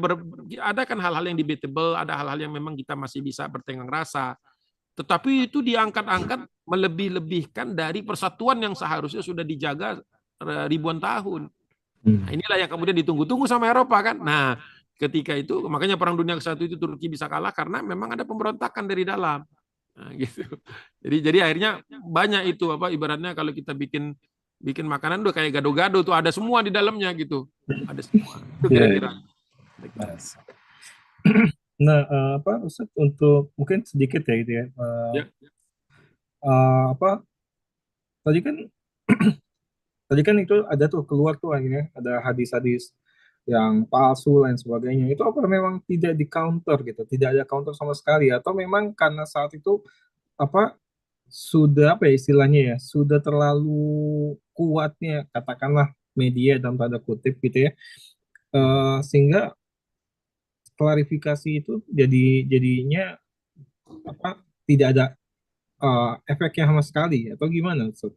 ada kan hal-hal yang debatable, ada hal-hal yang memang kita masih bisa bertenggang rasa. Tetapi itu diangkat-angkat melebih-lebihkan dari persatuan yang seharusnya sudah dijaga ribuan tahun. Nah, inilah yang kemudian ditunggu-tunggu sama Eropa kan. Nah, ketika itu makanya Perang Dunia ke-1 itu Turki bisa kalah karena memang ada pemberontakan dari dalam. Nah, gitu. Jadi akhirnya banyak itu ibaratnya kalau kita bikin makanan udah kayak gado-gado tuh ada semua di dalamnya gitu. Ada semua. Itu kira-kira. Nah, Ustaz, untuk mungkin sedikit ya gitu ya. Tadi kan itu ada tuh keluar tuh akhirnya ada hadis-hadis yang palsu lain sebagainya. Itu apa memang tidak di counter gitu, tidak ada counter sama sekali, atau memang karena saat itu sudah istilahnya ya, sudah terlalu kuatnya katakanlah media dalam tanda kutip gitu ya, sehingga klarifikasi itu jadinya tidak ada efeknya sama sekali atau gimana Ustaz?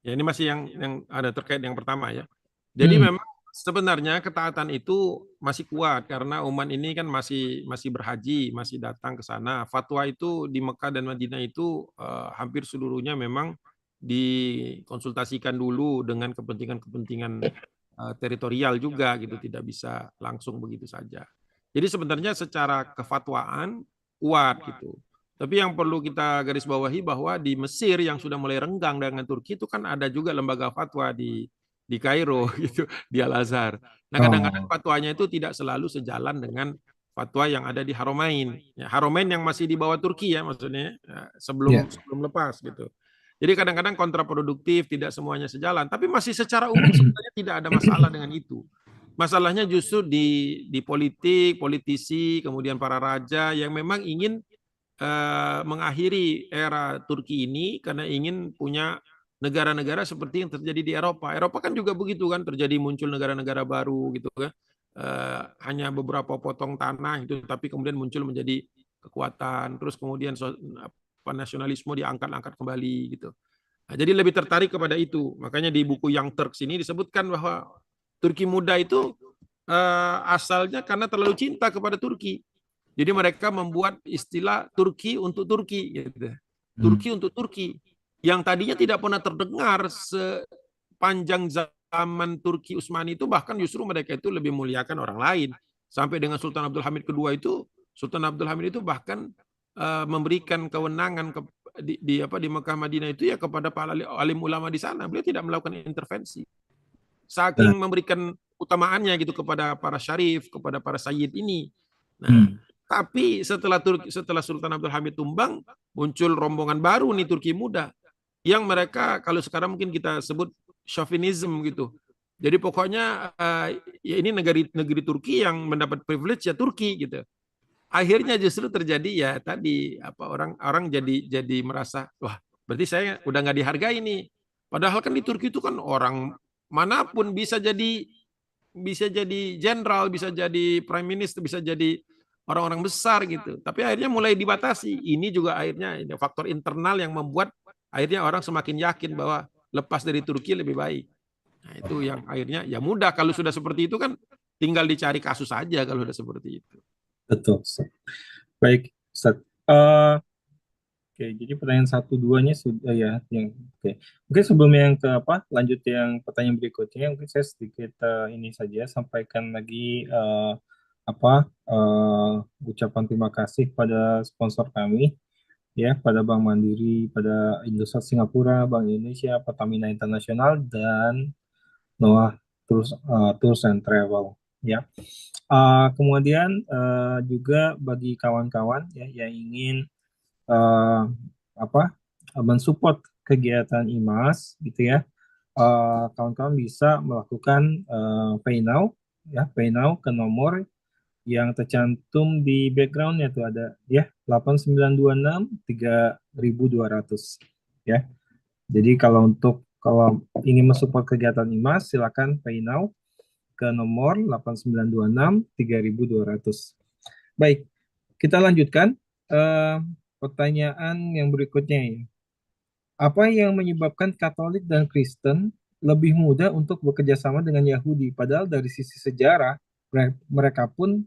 Ya ini masih yang ada terkait yang pertama ya. Jadi memang sebenarnya ketaatan itu masih kuat karena umat ini kan masih berhaji, masih datang ke sana. Fatwa itu di Mekah dan Madinah itu hampir seluruhnya memang dikonsultasikan dulu dengan kepentingan-kepentingan teritorial juga gitu, tidak bisa langsung begitu saja. Jadi sebenarnya secara kefatwaan kuat gitu. Tapi yang perlu kita garis bawahi bahwa di Mesir yang sudah mulai renggang dengan Turki itu kan ada juga lembaga fatwa di Kairo gitu, di Al-Azhar. Nah, kadang-kadang fatwanya itu tidak selalu sejalan dengan fatwa yang ada di Haramain. Ya, Haramain yang masih di bawah Turki ya maksudnya, sebelum lepas gitu. Jadi kadang-kadang kontraproduktif, tidak semuanya sejalan. Tapi masih secara umum sebenarnya tidak ada masalah dengan itu. Masalahnya justru di politik, politisi, kemudian para raja yang memang ingin mengakhiri era Turki ini karena ingin punya negara-negara seperti yang terjadi di Eropa. Eropa kan juga begitu kan, terjadi muncul negara-negara baru gitu kan. Hanya beberapa potong tanah itu, tapi kemudian muncul menjadi kekuatan. Terus kemudian nasionalisme diangkat-angkat kembali gitu. Nah, jadi lebih tertarik kepada itu. Makanya di buku Young Turks ini disebutkan bahwa Turki muda itu asalnya karena terlalu cinta kepada Turki. Jadi mereka membuat istilah Turki untuk Turki, gitu. Turki untuk Turki, yang tadinya tidak pernah terdengar sepanjang zaman Turki Utsmani itu, bahkan justru mereka itu lebih muliakan orang lain. Sampai dengan Sultan Abdul Hamid kedua itu, Sultan Abdul Hamid itu bahkan memberikan kewenangan di Mekah Madinah itu ya kepada para alim ulama di sana. Beliau tidak melakukan intervensi. Saking memberikan utamaannya gitu kepada para syarif, kepada para sayyid ini. Nah, tapi setelah Sultan Abdul Hamid tumbang, muncul rombongan baru nih Turki muda, yang mereka kalau sekarang mungkin kita sebut chauvinism gitu. Jadi pokoknya ya ini negeri Turki yang mendapat privilege ya Turki gitu. Akhirnya justru terjadi ya tadi orang jadi merasa wah berarti saya udah nggak dihargai nih. Padahal kan di Turki itu kan orang manapun bisa jadi jenderal, bisa jadi prime minister, bisa jadi orang-orang besar gitu. Tapi akhirnya mulai dibatasi. Ini juga akhirnya faktor internal yang membuat akhirnya orang semakin yakin bahwa lepas dari Turki lebih baik. Nah, itu yang akhirnya ya mudah kalau sudah seperti itu kan tinggal dicari kasus saja kalau sudah seperti itu. Betul. Baik, Ustaz. Oke, jadi pertanyaan 1-2-nya sudah ya. Oke. Mungkin sebelum yang ke lanjut yang pertanyaan berikutnya, mungkin saya sedikit ini saja sampaikan lagi ucapan terima kasih pada sponsor kami ya, pada Bank Mandiri, pada Indosat Singapura, Bank Indonesia, Pertamina Internasional, dan Noah Tours and Travel ya. Kemudian juga bagi kawan-kawan ya yang ingin mensupport kegiatan IMAS gitu ya, kawan-kawan bisa melakukan pay now ya, pay now ke nomor yang tercantum di backgroundnya tuh ada ya 8926 3200 ya. Jadi kalau ingin mensupport kegiatan IMAS silakan pay now ke nomor 8926 3200. Baik, kita lanjutkan pertanyaan yang berikutnya ya. Apa yang menyebabkan Katolik dan Kristen lebih mudah untuk bekerja sama dengan Yahudi? Padahal dari sisi sejarah mereka pun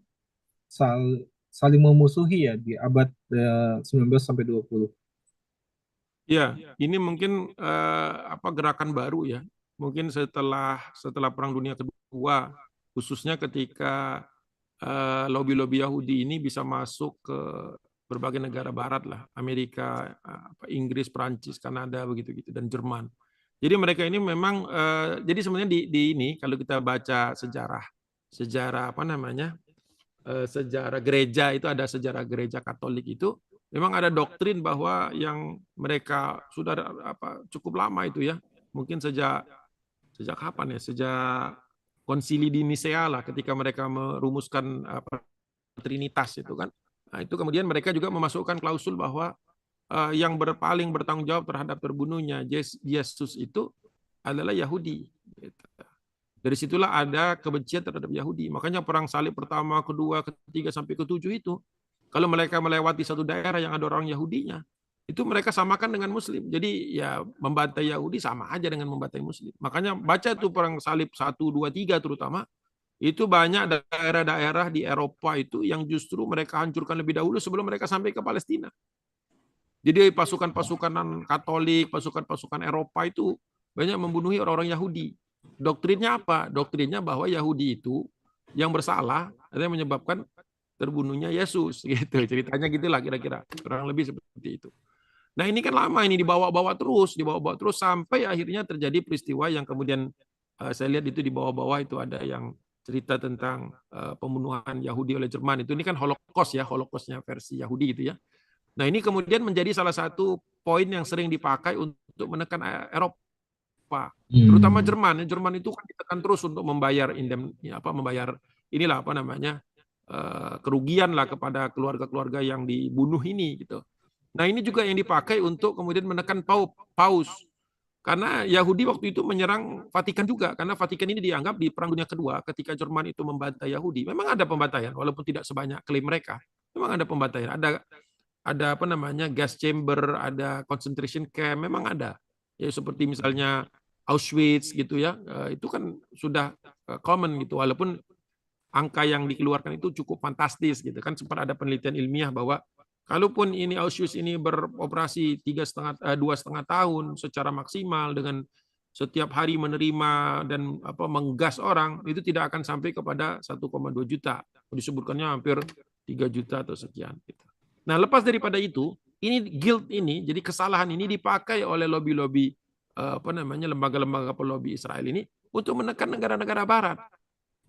saling memusuhi ya di abad 19 sampai 20. Ya, ini mungkin gerakan baru ya. Mungkin setelah Perang Dunia Kedua, khususnya ketika lobby-lobby Yahudi ini bisa masuk ke berbagai negara Barat lah, Amerika, Inggris, Prancis, Kanada, begitu-gitu, dan Jerman. Jadi mereka ini memang, jadi sebenarnya di ini kalau kita baca sejarah sejarah gereja itu ada sejarah gereja Katolik itu. Memang ada doktrin bahwa yang mereka sudah cukup lama itu ya, mungkin sejak kapan ya, sejak konsili di Nisea lah, ketika mereka merumuskan Trinitas itu kan. Nah, itu kemudian mereka juga memasukkan klausul bahwa yang paling bertanggung jawab terhadap terbunuhnya Yesus itu adalah Yahudi. Gitu. Dari situlah ada kebencian terhadap Yahudi. Makanya perang salib pertama, kedua, ketiga, sampai ketujuh itu, kalau mereka melewati satu daerah yang ada orang Yahudinya, itu mereka samakan dengan Muslim. Jadi ya membantai Yahudi sama aja dengan membantai Muslim. Makanya baca tuh perang salib 1, 2, 3 terutama, itu banyak daerah-daerah di Eropa itu yang justru mereka hancurkan lebih dahulu sebelum mereka sampai ke Palestina. Jadi pasukan-pasukan Katolik, pasukan-pasukan Eropa itu banyak membunuhi orang-orang Yahudi. Doktrinnya apa? Doktrinnya bahwa Yahudi itu yang bersalah, yang menyebabkan terbunuhnya Yesus, gitu. Ceritanya gitulah kira-kira, kurang lebih seperti itu. Nah ini kan lama ini dibawa-bawa terus sampai akhirnya terjadi peristiwa yang kemudian saya lihat itu di bawah-bawah itu ada yang cerita tentang pembunuhan Yahudi oleh Jerman. Ini kan Holocaust ya, Holocaustnya versi Yahudi gitu ya. Nah ini kemudian menjadi salah satu poin yang sering dipakai untuk untuk menekan Eropa, terutama Jerman. Jerman itu kan ditekan terus untuk membayar kerugian lah kepada keluarga-keluarga yang dibunuh ini gitu. Nah, ini juga yang dipakai untuk kemudian menekan Paus. Karena Yahudi waktu itu menyerang Vatikan juga, karena Vatikan ini dianggap di Perang Dunia Kedua ketika Jerman itu membantai Yahudi. Memang ada pembantaian, walaupun tidak sebanyak klaim mereka. Memang ada pembantaian, ada gas chamber, ada concentration camp, memang ada. Ya seperti misalnya Auschwitz gitu ya, itu kan sudah common gitu, walaupun angka yang dikeluarkan itu cukup fantastis gitu kan. Sempat ada penelitian ilmiah bahwa kalaupun ini Auschwitz ini beroperasi 2,5 tahun secara maksimal dengan setiap hari menerima dan menggas orang, itu tidak akan sampai kepada 1,2 juta. Disebutkannya hampir 3 juta atau sekian. Nah, lepas daripada itu, ini guilt ini, jadi kesalahan ini dipakai oleh lobby-lobby lembaga-lembaga pelobi Israel ini untuk menekan negara-negara Barat.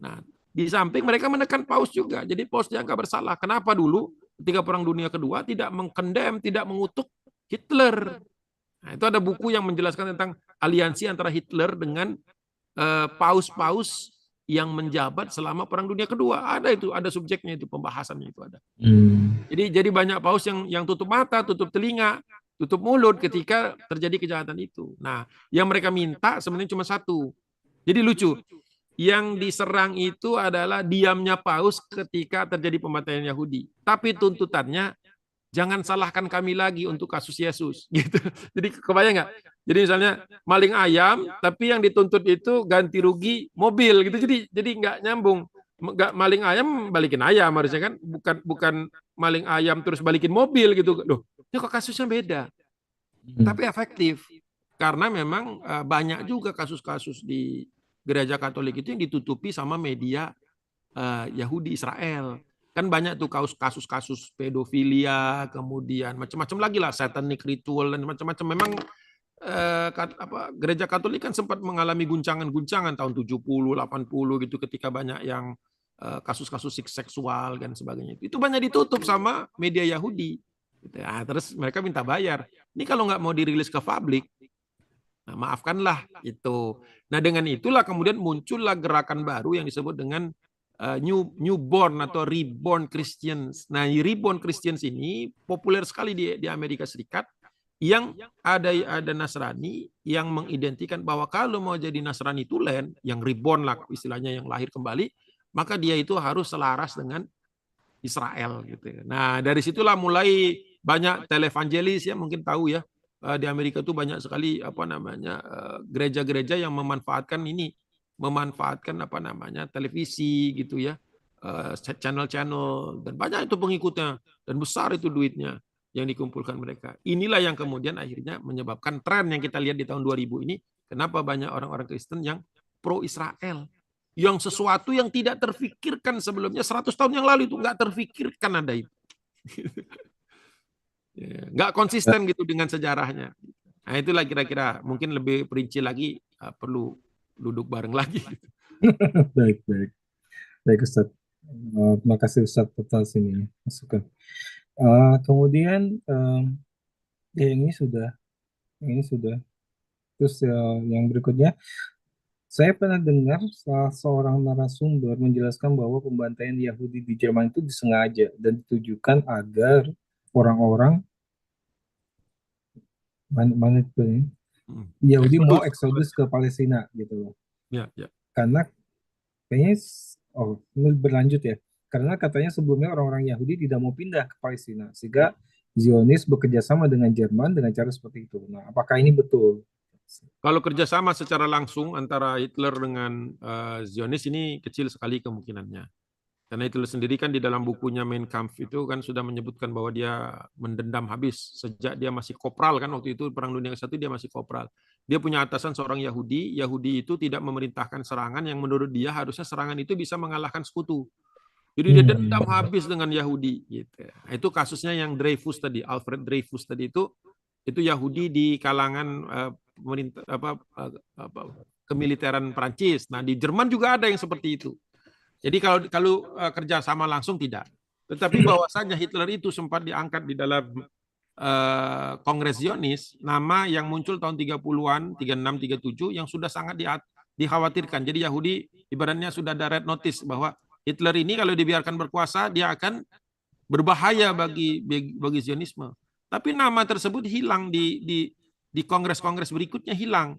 Nah, di samping mereka menekan Paus juga. Jadi Paus dianggap bersalah. Kenapa dulu ketika Perang Dunia Kedua tidak mengkondem, tidak mengutuk Hitler? Nah, itu ada buku yang menjelaskan tentang aliansi antara Hitler dengan paus-paus yang menjabat selama Perang Dunia Kedua. Ada itu, ada subjeknya itu, pembahasannya itu ada. Jadi banyak paus yang tutup mata, tutup telinga, tutup mulut ketika terjadi kejahatan itu. Nah, yang mereka minta sebenarnya cuma satu. Jadi lucu. Yang diserang itu adalah diamnya paus ketika terjadi pembantaian Yahudi. Tapi tuntutannya, jangan salahkan kami lagi untuk kasus Yesus. Gitu. Jadi kebayang nggak? Jadi misalnya maling ayam, tapi yang dituntut itu ganti rugi mobil gitu. Jadi nggak nyambung. Nggak maling ayam balikin ayam harusnya kan, bukan maling ayam terus balikin mobil gitu. Loh, ini kok kasusnya beda. Tapi efektif karena memang banyak juga kasus-kasus di Gereja Katolik itu yang ditutupi sama media Yahudi Israel. Kan banyak tuh kasus-kasus pedofilia, kemudian macam-macam lagi lah, satanic ritual dan macam-macam. Memang Gereja Katolik kan sempat mengalami guncangan-guncangan tahun 70, 80 gitu ketika banyak yang kasus-kasus seksual dan sebagainya. Itu banyak ditutup sama media Yahudi. Nah, terus mereka minta bayar. Ini kalau nggak mau dirilis ke publik, nah, maafkanlah itu. Nah, dengan itulah kemudian muncullah gerakan baru yang disebut dengan newborn atau reborn Christians. Nah, reborn Christians ini populer sekali di Amerika Serikat, yang ada Nasrani yang mengidentikan bahwa kalau mau jadi Nasrani tulen, yang reborn lah istilahnya, yang lahir kembali, maka dia itu harus selaras dengan Israel gitu. Nah, dari situlah mulai banyak televangelis ya, mungkin tahu ya. Di Amerika itu banyak sekali gereja-gereja yang memanfaatkan televisi gitu ya, channel-channel, dan banyak itu pengikutnya dan besar itu duitnya yang dikumpulkan mereka. Inilah yang kemudian akhirnya menyebabkan tren yang kita lihat di tahun 2000 ini, kenapa banyak orang-orang Kristen yang pro Israel, yang sesuatu yang tidak terfikirkan sebelumnya 100 tahun yang lalu itu nggak terfikirkan ada itu. Nggak konsisten gitu dengan sejarahnya. Nah, itulah kira-kira, mungkin lebih perinci lagi, perlu duduk bareng lagi. Baik Ustaz. Terima kasih Ustaz atas ini masukan. Kemudian ini sudah. Terus yang berikutnya, saya pernah dengar seorang narasumber menjelaskan bahwa pembantaian Yahudi di Jerman itu disengaja dan ditujukan agar orang-orang mana itu ya? Yahudi mau eksodus ke Palestina gitu loh. Ya. Karena kayaknya ini berlanjut ya. Karena katanya sebelumnya orang-orang Yahudi tidak mau pindah ke Palestina, sehingga Zionis bekerja sama dengan Jerman dengan cara seperti itu. Nah, apakah ini betul? Kalau kerjasama secara langsung antara Hitler dengan Zionis ini kecil sekali kemungkinannya. Karena Hitler sendiri kan di dalam bukunya Mein Kampf itu kan sudah menyebutkan bahwa dia mendendam habis sejak dia masih kopral kan, waktu itu Perang Dunia ke-1 dia masih kopral. Dia punya atasan seorang Yahudi itu tidak memerintahkan serangan yang menurut dia harusnya serangan itu bisa mengalahkan sekutu. Jadi dia dendam habis dengan Yahudi gitu. Nah, itu kasusnya yang Dreyfus tadi, Alfred Dreyfus tadi itu Yahudi di kalangan kemiliteran Prancis. Nah, di Jerman juga ada yang seperti itu. Jadi kalau kerja sama langsung tidak. Tetapi bahwasanya Hitler itu sempat diangkat di dalam Kongres Zionis, nama yang muncul tahun 30-an, 36, 37 yang sudah sangat dikhawatirkan. Jadi Yahudi ibaratnya sudah ada red notice bahwa Hitler ini kalau dibiarkan berkuasa dia akan berbahaya bagi Zionisme. Tapi nama tersebut hilang di kongres-kongres berikutnya hilang.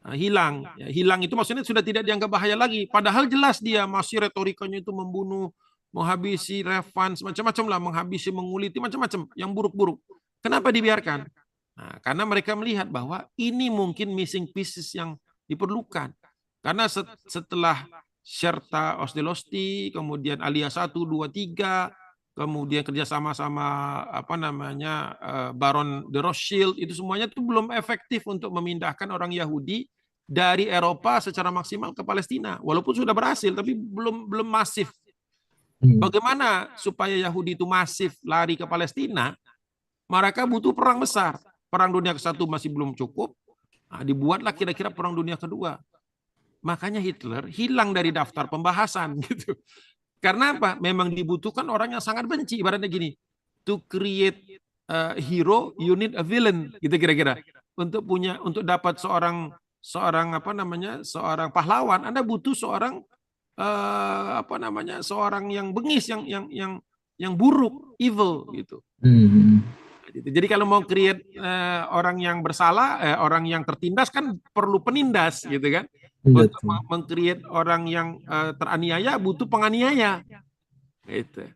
Hilang. Ya, hilang itu maksudnya sudah tidak dianggap bahaya lagi. Padahal jelas dia masih retorikanya itu membunuh, menghabisi Revans, macam-macam lah, menghabisi, menguliti, macam-macam yang buruk-buruk. Kenapa dibiarkan? Nah, karena mereka melihat bahwa ini mungkin missing pieces yang diperlukan. Karena setelah Sherta Osdelosti, kemudian Alia 1, 2, 3, kemudian kerjasama sama Baron de Rothschild, itu semuanya itu belum efektif untuk memindahkan orang Yahudi dari Eropa secara maksimal ke Palestina. Walaupun sudah berhasil, tapi belum masif. Bagaimana supaya Yahudi itu masif lari ke Palestina? Mereka butuh perang besar. Perang dunia ke-1 masih belum cukup. Nah, dibuatlah kira-kira perang dunia kedua. Makanya Hitler hilang dari daftar pembahasan gitu. Karena apa? Memang dibutuhkan orang yang sangat benci. Ibaratnya gini, to create a hero, you need a villain, gitu kira-kira. Untuk dapat seorang seorang pahlawan, Anda butuh seorang seorang yang bengis, yang buruk, evil gitu. Jadi kalau mau create orang yang bersalah, orang yang tertindas kan perlu penindas gitu kan. Untuk meng-create orang yang teraniaya butuh penganiaya. Gitu.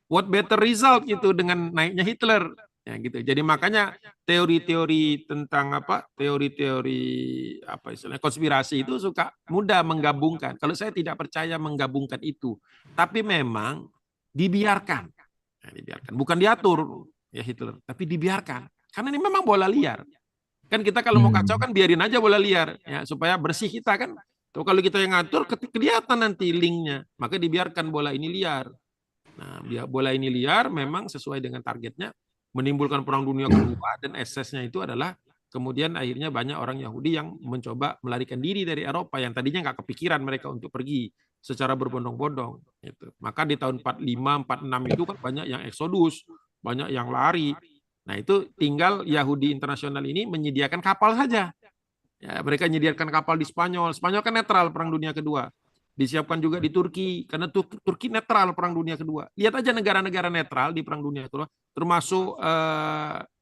What better result gitu dengan naiknya Hitler? Ya gitu. Jadi makanya teori-teori tentang teori-teori istilahnya konspirasi itu suka mudah menggabungkan. Kalau saya tidak percaya menggabungkan itu, tapi memang dibiarkan. Nah, dibiarkan, bukan diatur ya Hitler, tapi dibiarkan. Karena ini memang bola liar. Kan kita kalau mau kacau kan biarin aja bola liar ya supaya bersih kita kan. Tuh kalau kita yang ngatur kelihatan nanti linknya, maka dibiarkan bola ini liar. Nah, bola ini liar memang sesuai dengan targetnya menimbulkan perang dunia kedua dan eksesnya itu adalah kemudian akhirnya banyak orang Yahudi yang mencoba melarikan diri dari Eropa yang tadinya nggak kepikiran mereka untuk pergi secara berbondong-bondong. Gitu. Maka di tahun 45, 46 itu kan banyak yang eksodus, banyak yang lari. Nah itu tinggal Yahudi internasional ini menyediakan kapal saja. Ya, mereka menyediakan kapal di Spanyol. Spanyol kan netral perang dunia kedua. Disiapkan juga di Turki, karena Turki netral perang dunia kedua. Lihat aja negara-negara netral di perang dunia kedua, termasuk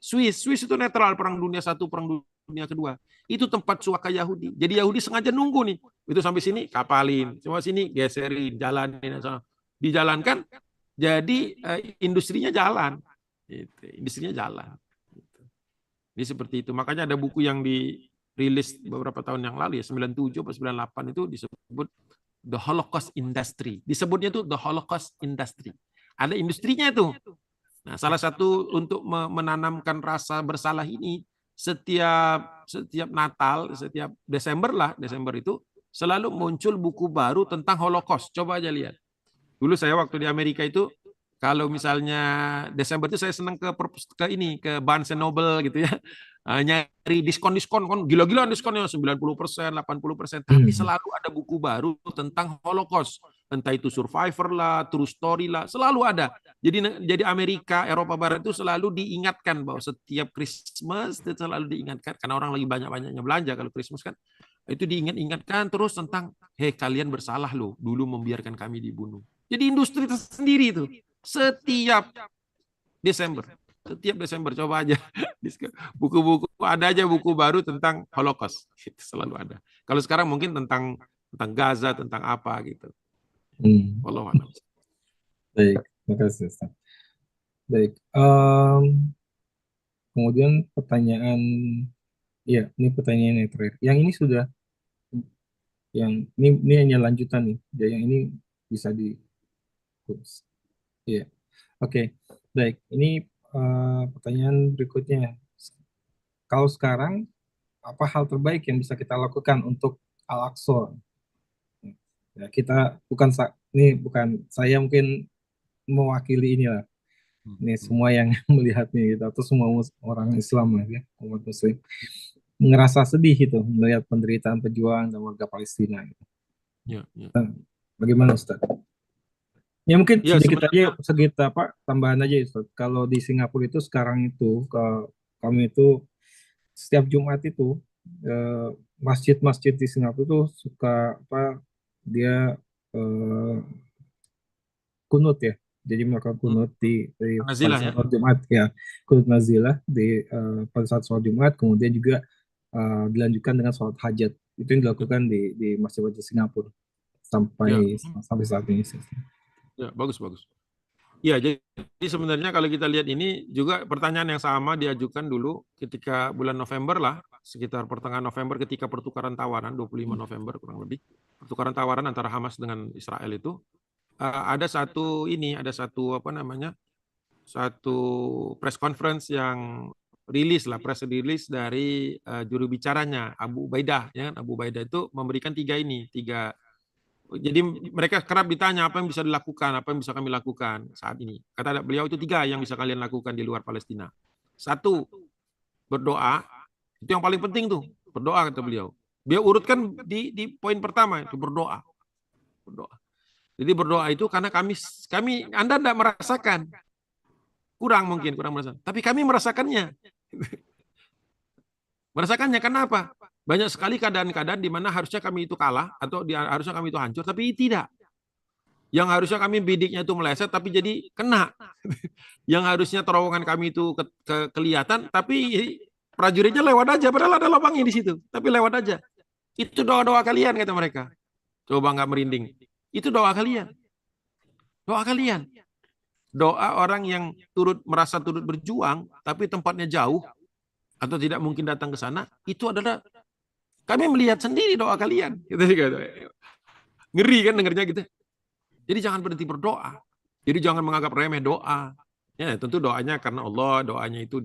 Swiss. Swiss itu netral perang dunia 1, perang dunia kedua. Itu tempat suaka Yahudi. Jadi Yahudi sengaja nunggu nih. Itu sampai sini kapalin, cuma sini geserin, jalanin, dijalankan. Jadi industrinya jalan. Industrinya jalan. Jadi seperti itu. Makanya ada buku yang dirilis beberapa tahun yang lalu ya, 97 atau 98 itu disebut The Holocaust Industry. Disebutnya itu The Holocaust Industry. Ada industrinya itu. Nah, salah satu untuk menanamkan rasa bersalah ini, setiap Natal, setiap Desember itu selalu muncul buku baru tentang Holocaust. Coba aja lihat. Dulu saya waktu di Amerika itu, kalau misalnya Desember itu saya senang ke Barnes and Noble gitu ya. Nyari diskon-diskon, kan gila-gilaan diskonnya 90%, 80%. Tapi selalu ada buku baru tentang Holocaust. Entah itu Survivor lah, True Story lah, selalu ada. Jadi Amerika, Eropa Barat itu selalu diingatkan bahwa setiap Christmas itu selalu diingatkan. Karena orang lagi banyak-banyaknya belanja kalau Christmas kan. Itu diingatkan terus tentang, hei kalian bersalah loh, dulu membiarkan kami dibunuh. Jadi industri tersendiri itu. Setiap Desember coba aja buku-buku ada aja buku baru tentang Holocaust, itu selalu ada. Kalau sekarang mungkin tentang Gaza, tentang apa gitu. Wallahu a'lam. Baik, terima kasih Ustaz. Baik, kemudian pertanyaan, ya ini pertanyaan yang terakhir. Yang ini sudah, ini hanya lanjutan nih. Yang ini bisa di, ya. Oke, baik. Ini pertanyaan berikutnya. Kalau sekarang, apa hal terbaik yang bisa kita lakukan untuk Al-Aqsa? Ya, kita bukan saya mungkin mewakili inilah. Ini semua yang melihatnya gitu, atau semua orang Islam lah ya, umat Muslim ngerasa sedih gitu melihat penderitaan pejuang dan warga Palestina. Gitu. Ya. Bagaimana Ustaz? Ya mungkin Ya sedikit aja sebenarnya sedikit apa tambahan aja Ustaz. Kalau di Singapura itu sekarang itu kami itu setiap Jumat itu eh, masjid-masjid di Singapura itu suka apa dia eh, kunut ya. Jadi mereka kunut pada Nazilah saat ya. sholat Jumat ya, kunut nazilah pada saat sholat Jumat, kemudian juga dilanjutkan dengan sholat hajat. Itu yang dilakukan di masjid-masjid Singapura Ya, sampai sampai saat ini. ya, bagus bagus. Ya, jadi sebenarnya kalau kita lihat ini juga pertanyaan yang sama diajukan dulu ketika bulan November lah, sekitar pertengahan November ketika pertukaran tawaran 25 November kurang lebih. Pertukaran tawaran antara Hamas dengan Israel itu ada satu apa namanya? Satu press conference yang rilis lah, press release dari juru bicaranya Abu Ubaidah ya kan? Abu Ubaidah itu memberikan tiga. Jadi mereka kerap ditanya apa yang bisa dilakukan, apa yang bisa kami lakukan saat ini. Kata beliau itu 3 yang bisa kalian lakukan di luar Palestina. 1, berdoa. Itu yang paling penting tuh, berdoa kata beliau. Dia urutkan di poin pertama itu berdoa. Berdoa. Jadi berdoa itu karena kami Anda tidak merasakan. Kurang merasakan. Tapi kami merasakannya. Merasakannya kenapa? Banyak sekali keadaan-keadaan di mana harusnya kami itu kalah atau harusnya kami itu hancur, tapi tidak. Yang harusnya kami bidiknya itu meleset tapi jadi kena. Yang harusnya terowongan kami itu kelihatan tapi prajuritnya lewat aja padahal ada lubangnya di situ, tapi lewat aja. Itu doa-doa kalian kata mereka. Coba nggak merinding. Itu doa kalian. Doa kalian. Doa orang yang merasa turut berjuang tapi tempatnya jauh atau tidak mungkin datang ke sana, itu adalah kami melihat sendiri doa kalian. Ngeri kan dengarnya gitu. Jadi jangan berhenti berdoa. Jadi jangan menganggap remeh doa. Ya, tentu doanya karena Allah, doanya itu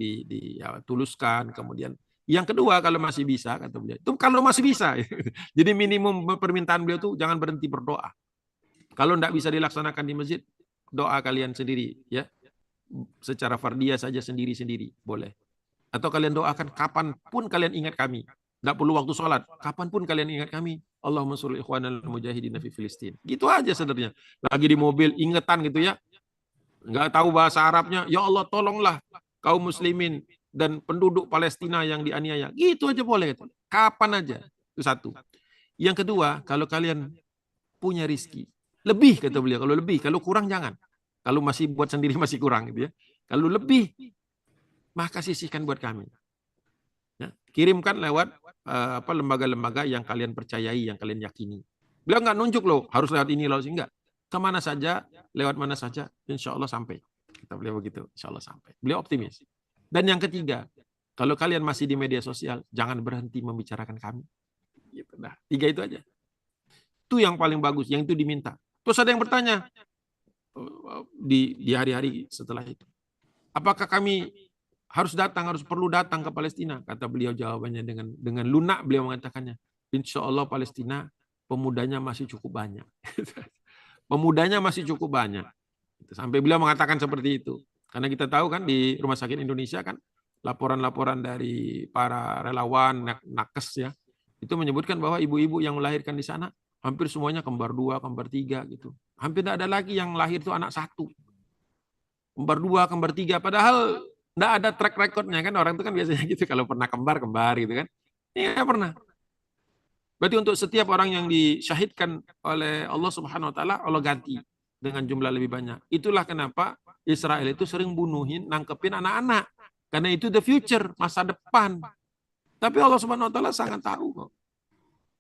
tuluskan. Kemudian yang kedua kalau masih bisa kata beliau, itu kalau masih bisa. Jadi minimum permintaan beliau itu jangan berhenti berdoa. Kalau tidak bisa dilaksanakan di masjid, doa kalian sendiri ya. Secara fardiyah saja sendiri-sendiri boleh. Atau kalian doakan kapanpun kalian ingat kami. Tidak perlu waktu sholat. Kapanpun kalian ingat kami. Allahumma sholli ikhwanal mujahidin fi Filistin. Gitu aja sebenarnya. Lagi di mobil, ingetan gitu ya. Nggak tahu bahasa Arabnya. Ya Allah tolonglah kaum muslimin dan penduduk Palestina yang dianiaya. Gitu aja boleh. Kapan aja. Itu satu. Yang kedua, kalau kalian punya rizki. Lebih kata beliau. Kalau lebih. Kalau kurang jangan. Kalau masih buat sendiri masih kurang gitu ya. Kalau lebih, maka sisihkan buat kami. Ya, kirimkan lewat lembaga-lembaga yang kalian percayai, yang kalian yakini. Beliau nggak nunjuk loh, harus lewat ini loh, enggak. Kemana saja, lewat mana saja, insya Allah sampai. Kita beliau begitu, insya Allah sampai. Beliau optimis. Dan yang ketiga, kalau kalian masih di media sosial, jangan berhenti membicarakan kami. Gitu. Nah, 3 itu aja. Itu yang paling bagus, yang itu diminta. Terus ada yang bertanya di hari-hari setelah itu, apakah kami perlu datang ke Palestina? Kata beliau jawabannya dengan lunak beliau mengatakannya. Insya Allah Palestina pemudanya masih cukup banyak. Pemudanya masih cukup banyak. Sampai beliau mengatakan seperti itu. Karena kita tahu kan di Rumah Sakit Indonesia kan laporan-laporan dari para relawan nakes ya itu menyebutkan bahwa ibu-ibu yang melahirkan di sana hampir semuanya kembar 2, kembar 3 gitu. Hampir tidak ada lagi yang lahir itu anak 1. Kembar 2, kembar 3 padahal nggak ada track recordnya kan, orang itu kan biasanya gitu kalau pernah kembar gitu kan. Ini nggak pernah. Berarti untuk setiap orang yang disyahidkan oleh Allah Subhanahu Wa Taala, Allah ganti dengan jumlah lebih banyak. Itulah kenapa Israel itu sering nangkepin anak-anak. Karena itu the future, masa depan. Tapi Allah Subhanahu Wa Taala sangat tahu kok.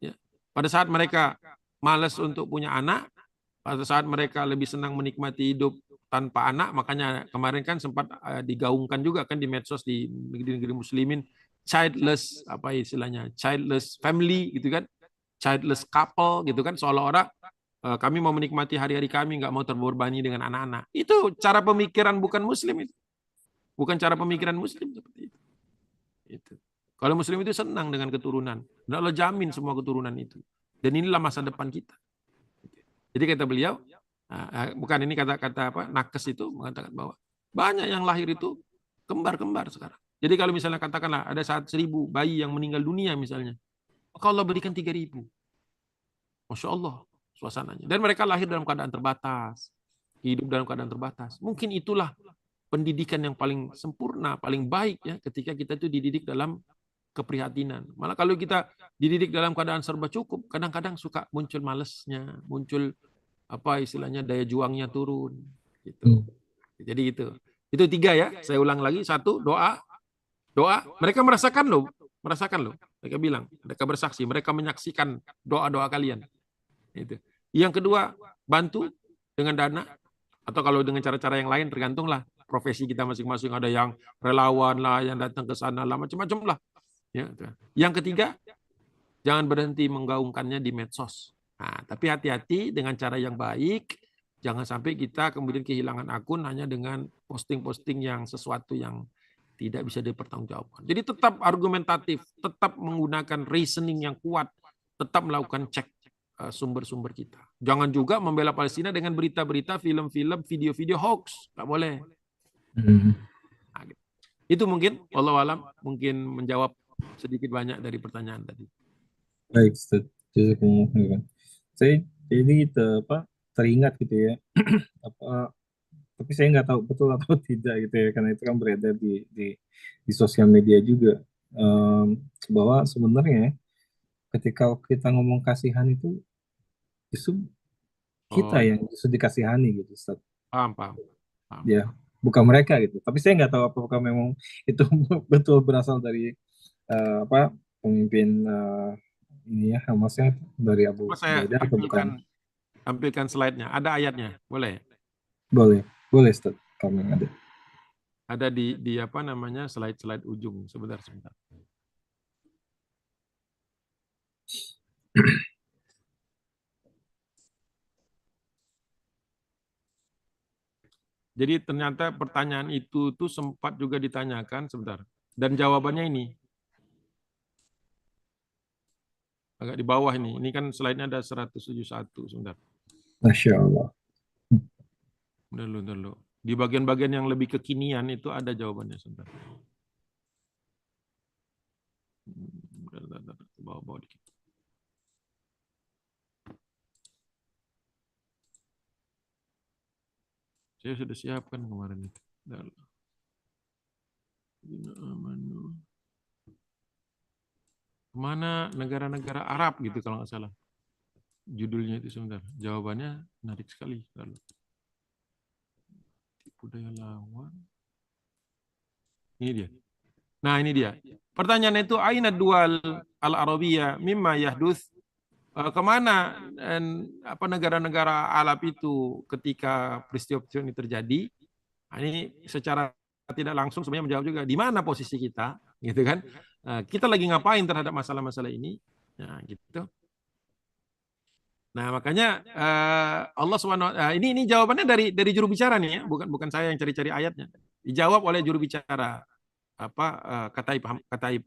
Ya. Pada saat mereka malas untuk punya anak, pada saat mereka lebih senang menikmati hidup tanpa anak, makanya kemarin kan sempat digaungkan juga kan di medsos di negeri-negeri muslimin childless childless family gitu kan, childless couple gitu kan, seolah-olah kami mau menikmati hari-hari kami nggak mau terbebani dengan anak-anak. Itu cara pemikiran bukan muslim itu. Bukan cara pemikiran muslim seperti itu. Itu. Kalau muslim itu senang dengan keturunan. Dan Allah jamin semua keturunan itu. Dan inilah masa depan kita. Jadi kata beliau, bukan ini kata nakes itu mengatakan bahwa banyak yang lahir itu kembar-kembar sekarang. Jadi kalau misalnya katakanlah ada 1.000 bayi yang meninggal dunia misalnya, maka Allah berikan 3.000. Masya Allah suasananya. Dan mereka lahir dalam keadaan terbatas. hidup dalam keadaan terbatas. Mungkin itulah pendidikan yang paling sempurna, paling baik ya, ketika kita itu dididik dalam keprihatinan. Malah kalau kita dididik dalam keadaan serba cukup, kadang-kadang suka muncul malesnya, muncul apa istilahnya daya juangnya turun gitu. Jadi itu 3 ya. Saya ulang lagi. 1, doa. Mereka merasakan loh. Mereka bilang, mereka bersaksi, mereka menyaksikan doa-doa kalian. Itu. Yang kedua, bantu dengan dana, atau kalau dengan cara-cara yang lain, tergantunglah profesi kita masing-masing. Ada yang relawan lah, yang datang ke sana lah, macam-macam lah. Ya, yang ketiga, jangan berhenti menggaungkannya di medsos. Nah, tapi hati-hati dengan cara yang baik. Jangan sampai kita kemudian kehilangan akun hanya dengan posting-posting yang sesuatu yang tidak bisa dipertanggungjawabkan. Jadi tetap argumentatif, tetap menggunakan reasoning yang kuat, tetap melakukan cek sumber-sumber kita. Jangan juga membela Palestina dengan berita-berita, film-film, video-video hoax. Nggak boleh. Nah, gitu. Itu mungkin, wallahu alam, mungkin menjawab sedikit banyak dari pertanyaan tadi. Baik, Ustaz. Saya jadi teringat gitu ya. Tapi saya nggak tahu betul atau tidak gitu ya, karena itu kan beredar di sosial media juga, bahwa sebenarnya ketika kita ngomong kasihan itu justru kita yang justru dikasihani gitu, Ustaz. Paham. Ya, bukan mereka gitu. Tapi saya nggak tahu apakah memang itu betul berasal dari pemimpin ini ya, Hamasnya, dari Abu Saya Ubaidah atau bukan? tampilkan slide-nya. Ada ayatnya, boleh? Boleh, Ustaz. Kalau ada. Ada di apa namanya slide ujung. Sebentar. Jadi ternyata pertanyaan itu tuh sempat juga ditanyakan sebentar. Dan jawabannya ini. Agak di bawah ini. Ini kan slide-nya ada 171 sebentar. Masya Allah. Bentar dulu. Di bagian-bagian yang lebih kekinian itu ada jawabannya sebentar. Bawa dikit. Saya sudah siapkan kemarin itu. Kemana negara-negara Arab gitu kalau nggak salah. Judulnya itu sebentar. Jawabannya menarik sekali. Tipu daya lawan. Ini dia. Nah ini dia. Pertanyaannya itu aina dual al-arabiyah mimma yahdus. Kemana negara-negara Arab itu ketika peristiwa ini terjadi? Nah, ini secara tidak langsung sebenarnya menjawab juga di mana posisi kita, gitu kan? Kita lagi ngapain terhadap masalah-masalah ini? Nah, gitu. Nah, makanya Allah SWT, ini jawabannya dari juru bicara nih ya, bukan saya yang cari-cari ayatnya. Dijawab oleh juru bicara Kataib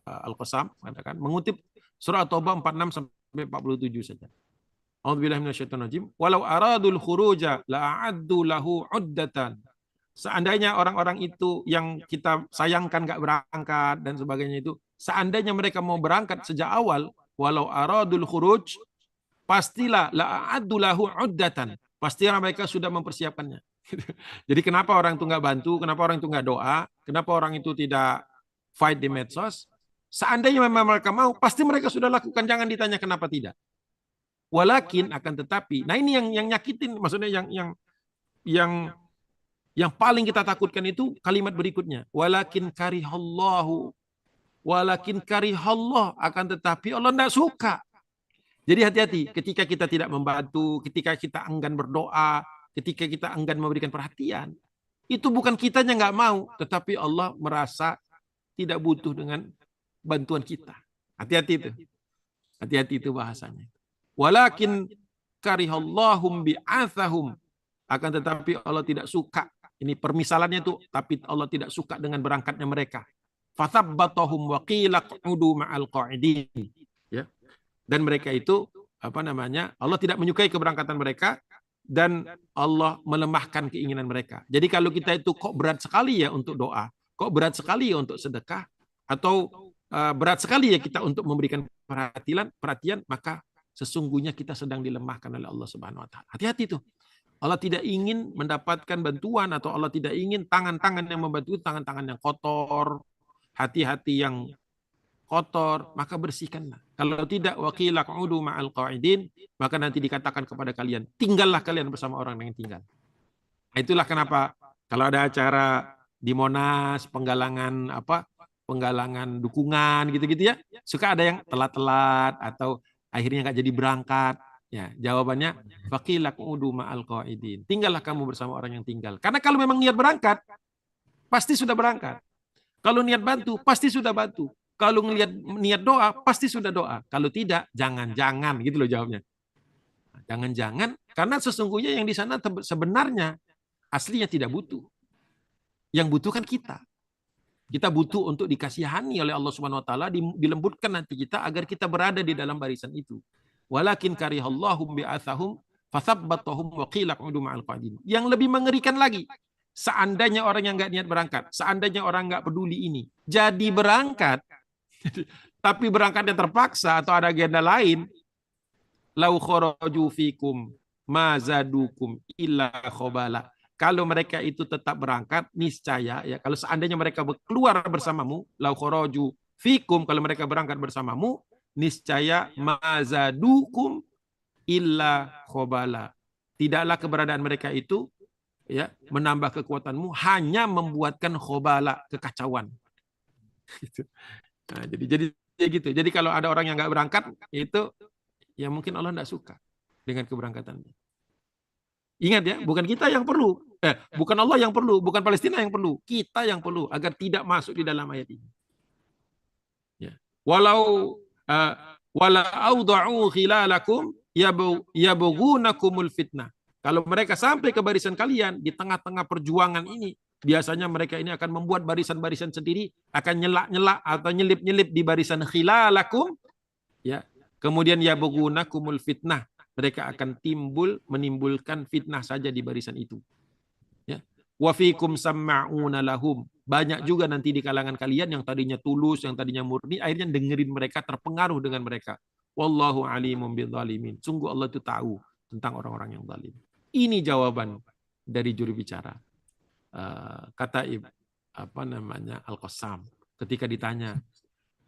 Al-Qassam, katakan mengutip surah At-Taubah 46 sampai 47 saja. A'udzubillahi minasyaitonirrajim. Walau aradul khuruja la'addu lahu 'uddatan. Seandainya orang-orang itu yang kita sayangkan gak berangkat dan sebagainya itu, seandainya mereka mau berangkat sejak awal, walau aradul khuruj, pastilah la'addu lahu 'uddatan. Pastilah mereka sudah mempersiapkannya. Jadi kenapa orang itu nggak bantu, kenapa orang itu nggak doa, kenapa orang itu tidak fight di medsos? Seandainya memang mereka mau, pasti mereka sudah lakukan. Jangan ditanya kenapa tidak. Walakin akan tetapi, nah ini yang nyakitin, maksudnya yang paling kita takutkan itu kalimat berikutnya. Walakin karihallahu, akan tetapi Allah tidak suka. Jadi hati-hati ketika kita tidak membantu, ketika kita enggan berdoa, ketika kita enggan memberikan perhatian, itu bukan kitanya nggak mau, tetapi Allah merasa tidak butuh dengan bantuan kita. Hati-hati itu bahasanya. Walakin karihallahum bi'athahum, akan tetapi Allah tidak suka. Ini permisalannya itu, tapi Allah tidak suka dengan berangkatnya mereka. Fathabbatahum wa qila qu'udu ma'al qa'idin. Ya. Dan mereka itu Allah tidak menyukai keberangkatan mereka dan Allah melemahkan keinginan mereka. Jadi kalau kita itu kok berat sekali ya untuk doa, kok berat sekali ya untuk sedekah, atau berat sekali ya kita untuk memberikan perhatian, maka sesungguhnya kita sedang dilemahkan oleh Allah Subhanahu wa taala. Hati-hati tuh. Allah tidak ingin mendapatkan bantuan, atau Allah tidak ingin tangan-tangan yang membantu, tangan-tangan yang kotor, hati-hati yang kotor, maka bersihkanlah. Kalau tidak, waqila qu'udu ma'al qa'idin, maka nanti dikatakan kepada kalian, tinggallah kalian bersama orang yang tinggal. Nah, itulah kenapa kalau ada acara di Monas, penggalangan dukungan gitu-gitu ya, suka ada yang telat-telat atau akhirnya nggak jadi berangkat. Ya, jawabannya faqila qu'udu ma'al qa'idin. Tinggallah kamu bersama orang yang tinggal. Karena kalau memang niat berangkat, pasti sudah berangkat. Kalau niat bantu, pasti sudah bantu. Kalau niat doa, pasti sudah doa. Kalau tidak, jangan-jangan gitu loh jawabnya. Jangan-jangan, karena sesungguhnya yang di sana sebenarnya aslinya tidak butuh. Yang butuh kan kita. Kita butuh untuk dikasihani oleh Allah Subhanahu wa taala, dilembutkan nanti kita agar kita berada di dalam barisan itu. Walakin karihallahum bi'athahum fathabbatahum wa qila qu'udu ma'al qa'idin. Yang lebih mengerikan lagi, seandainya orang yang nggak niat berangkat, seandainya orang nggak peduli ini, jadi berangkat, tapi berangkatnya terpaksa atau ada agenda lain, lau kharaju fikum ma zadukum illa khobala. Kalau mereka itu tetap berangkat, niscaya ya, kalau seandainya mereka keluar bersamamu, lau kharaju fikum, kalau mereka berangkat bersamamu, niscaya ma zadukum illa khobala. Tidaklah keberadaan mereka itu ya menambah kekuatanmu, hanya membuatkan khobala, kekacauan. Nah, jadi gitu. Jadi kalau ada orang yang nggak berangkat, itu ya mungkin Allah nggak suka dengan keberangkatannya. Ingat ya, bukan kita yang perlu. Bukan Allah yang perlu, bukan Palestina yang perlu. Kita yang perlu agar tidak masuk di dalam ayat ini. Ya. Walau wala auda'u khilalakum yabghunakumul fitnah. Kalau mereka sampai ke barisan kalian di tengah-tengah perjuangan ini, biasanya mereka ini akan membuat barisan-barisan sendiri, akan nyelak-nyelak atau nyelip-nyelip di barisan khilalakum, ya. Kemudian yabghunakumul fitnah. Mereka akan menimbulkan fitnah saja di barisan itu. Ya. Wa fikum samma'una lahum. Banyak juga nanti di kalangan kalian yang tadinya tulus, yang tadinya murni, akhirnya dengerin mereka, terpengaruh dengan mereka. Wallahu alimun bidzalimin. Sungguh Allah itu tahu tentang orang-orang yang zalim. Ini jawaban dari juru bicara. Kata Al-Qassam ketika ditanya,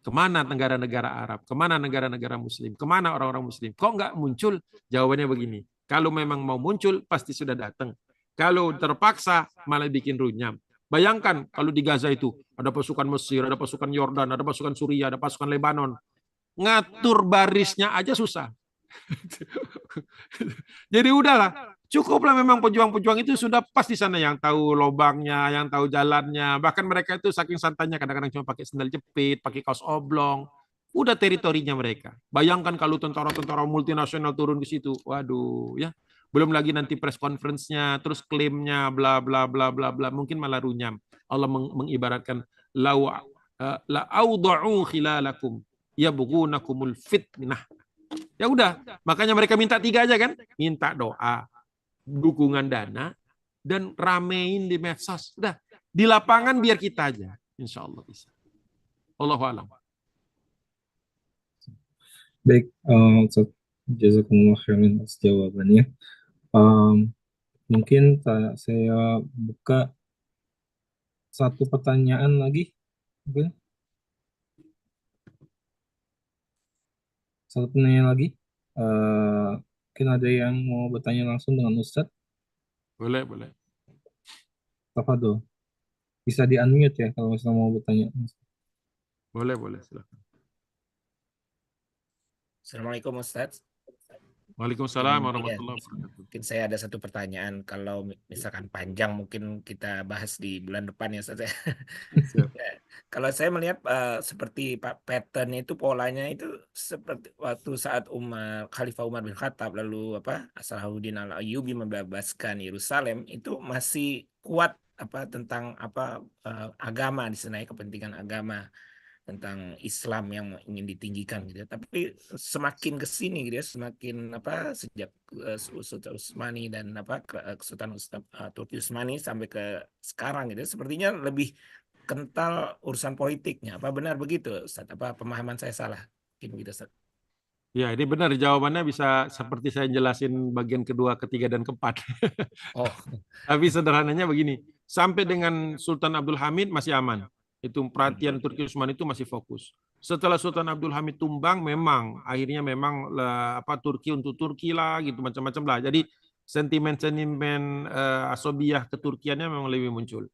kemana negara-negara Arab, kemana negara-negara Muslim, kemana orang-orang Muslim, kok nggak muncul? Jawabannya begini, kalau memang mau muncul, pasti sudah datang. Kalau terpaksa, malah bikin runyam. Bayangkan kalau di Gaza itu, ada pasukan Mesir, ada pasukan Yordan, ada pasukan Suriah, ada pasukan Lebanon. Ngatur barisnya aja susah. Jadi udahlah, cukuplah memang pejuang-pejuang itu sudah pas di sana, yang tahu lobangnya, yang tahu jalannya. Bahkan mereka itu saking santainya, kadang-kadang cuma pakai sendal jepit, pakai kaos oblong. Udah teritorinya mereka. Bayangkan kalau tentara-tentara multinasional turun di situ. Waduh, ya. Belum lagi nanti press conference-nya, terus klaimnya, bla bla bla bla bla, mungkin malah runyam. Allah mengibaratkan la auda'u khilalakum yabghunakumul fitnah. Ya udah, makanya mereka minta 3 aja kan? Minta doa, dukungan dana, dan ramein di medsos. Udah, di lapangan biar kita aja. Insya Allah bisa. Allahu a'lam. Baik, Ustaz, jazakumullah khairan atas jawabannya. Mungkin saya buka satu pertanyaan lagi. Mungkin satu pertanyaan lagi. Mungkin ada yang mau bertanya langsung dengan Ustaz. Boleh, boleh. Tafadhol. Bisa di-unmute ya kalau misalnya mau bertanya. Boleh, boleh. Silakan. Assalamualaikum Ustadz. Waalaikumsalam warahmatullahi wabarakatuh. Mungkin saya ada satu pertanyaan. Kalau misalkan panjang mungkin kita bahas di bulan depan ya Ustadz. Kalau saya melihat seperti pattern itu, polanya itu seperti waktu saat Khalifah Umar bin Khattab, lalu Salahuddin Al-Ayyubi membebaskan Yerusalem, itu masih kuat tentang agama di sana, kepentingan agama, tentang Islam yang ingin ditinggikan gitu. Tapi semakin ke sini gitu ya, semakin sejak Sultan Utsmani dan Sultan Turki Utsmani sampai ke sekarang gitu, sepertinya lebih kental urusan politiknya. Apa benar begitu Ustaz? Apa pemahaman saya salah? Mungkin begitu Ustaz. Ya, ini benar jawabannya bisa seperti saya jelasin bagian kedua, ketiga, dan keempat. Oh, Tapi sederhananya begini, sampai dengan Sultan Abdul Hamid masih aman. Itu perhatian Turki Utsmani itu masih fokus. Setelah Sultan Abdul Hamid tumbang, memang akhirnya memang lah, apa Turki untuk Turki lah gitu macam-macam lah. Jadi sentimen-sentimen asobiah keturkiannya memang lebih muncul.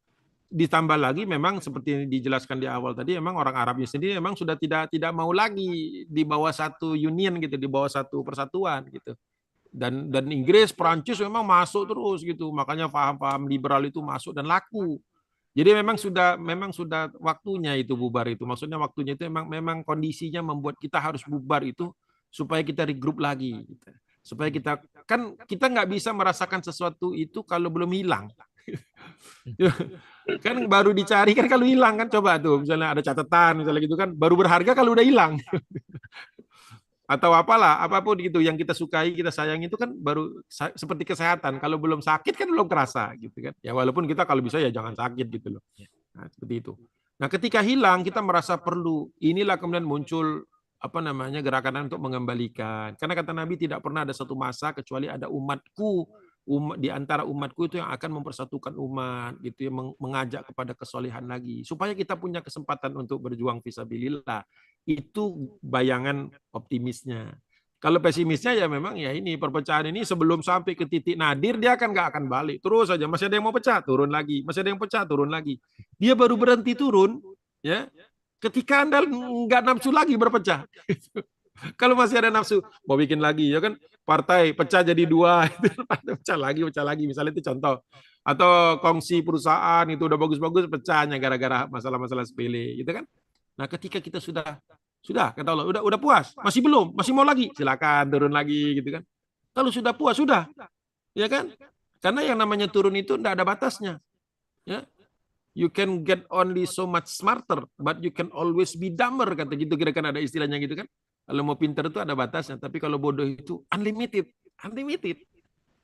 Ditambah lagi memang seperti yang dijelaskan di awal tadi, memang orang Arabnya sendiri memang sudah tidak mau lagi di bawah satu union gitu, di bawah satu persatuan gitu. Dan Inggris, Perancis memang masuk terus gitu, makanya paham-paham liberal itu masuk dan laku. Jadi memang sudah waktunya itu bubar itu. Maksudnya waktunya itu memang kondisinya membuat kita harus bubar itu supaya kita regroup lagi gitu. Supaya kita nggak bisa merasakan sesuatu itu kalau belum hilang. Kan baru dicari kan kalau hilang kan, coba tuh misalnya ada catatan misalnya gitu kan, baru berharga kalau udah hilang. Atau apalah, apapun gitu yang kita sukai, kita sayang itu kan baru seperti kesehatan, kalau belum sakit kan belum kerasa gitu kan. Ya walaupun kita kalau bisa ya jangan sakit gitu loh. Nah, seperti itu. Nah, ketika hilang kita merasa perlu. Inilah kemudian muncul apa namanya gerakan untuk mengembalikan. Karena kata Nabi tidak pernah ada satu masa kecuali ada umatku, di antara umatku itu yang akan mempersatukan umat gitu ya, mengajak kepada kesolehan lagi supaya kita punya kesempatan untuk berjuang fisabilillah. Itu bayangan optimisnya. Kalau pesimisnya ya memang ya ini perpecahan ini sebelum sampai ke titik nadir dia nggak akan balik terus saja, masih ada yang mau pecah turun lagi, masih ada yang pecah turun lagi. Dia baru berhenti turun ya ketika Anda nggak nafsu lagi berpecah. Kalau masih ada nafsu mau bikin lagi ya kan, partai pecah jadi dua, pecah lagi misalnya itu contoh. Atau kongsi perusahaan itu udah bagus-bagus pecahnya gara-gara masalah-masalah sepele gitu kan. Nah, ketika kita sudah kata Allah, udah puas, masih belum, masih mau lagi, silakan turun lagi gitu kan. Kalau sudah puas sudah, ya kan? Karena yang namanya turun itu tidak ada batasnya, ya. You can get only so much smarter, but you can always be dumber, kata gitu kira kan ada istilahnya gitu kan. Kalau mau pinter itu ada batasnya, tapi kalau bodoh itu unlimited, unlimited.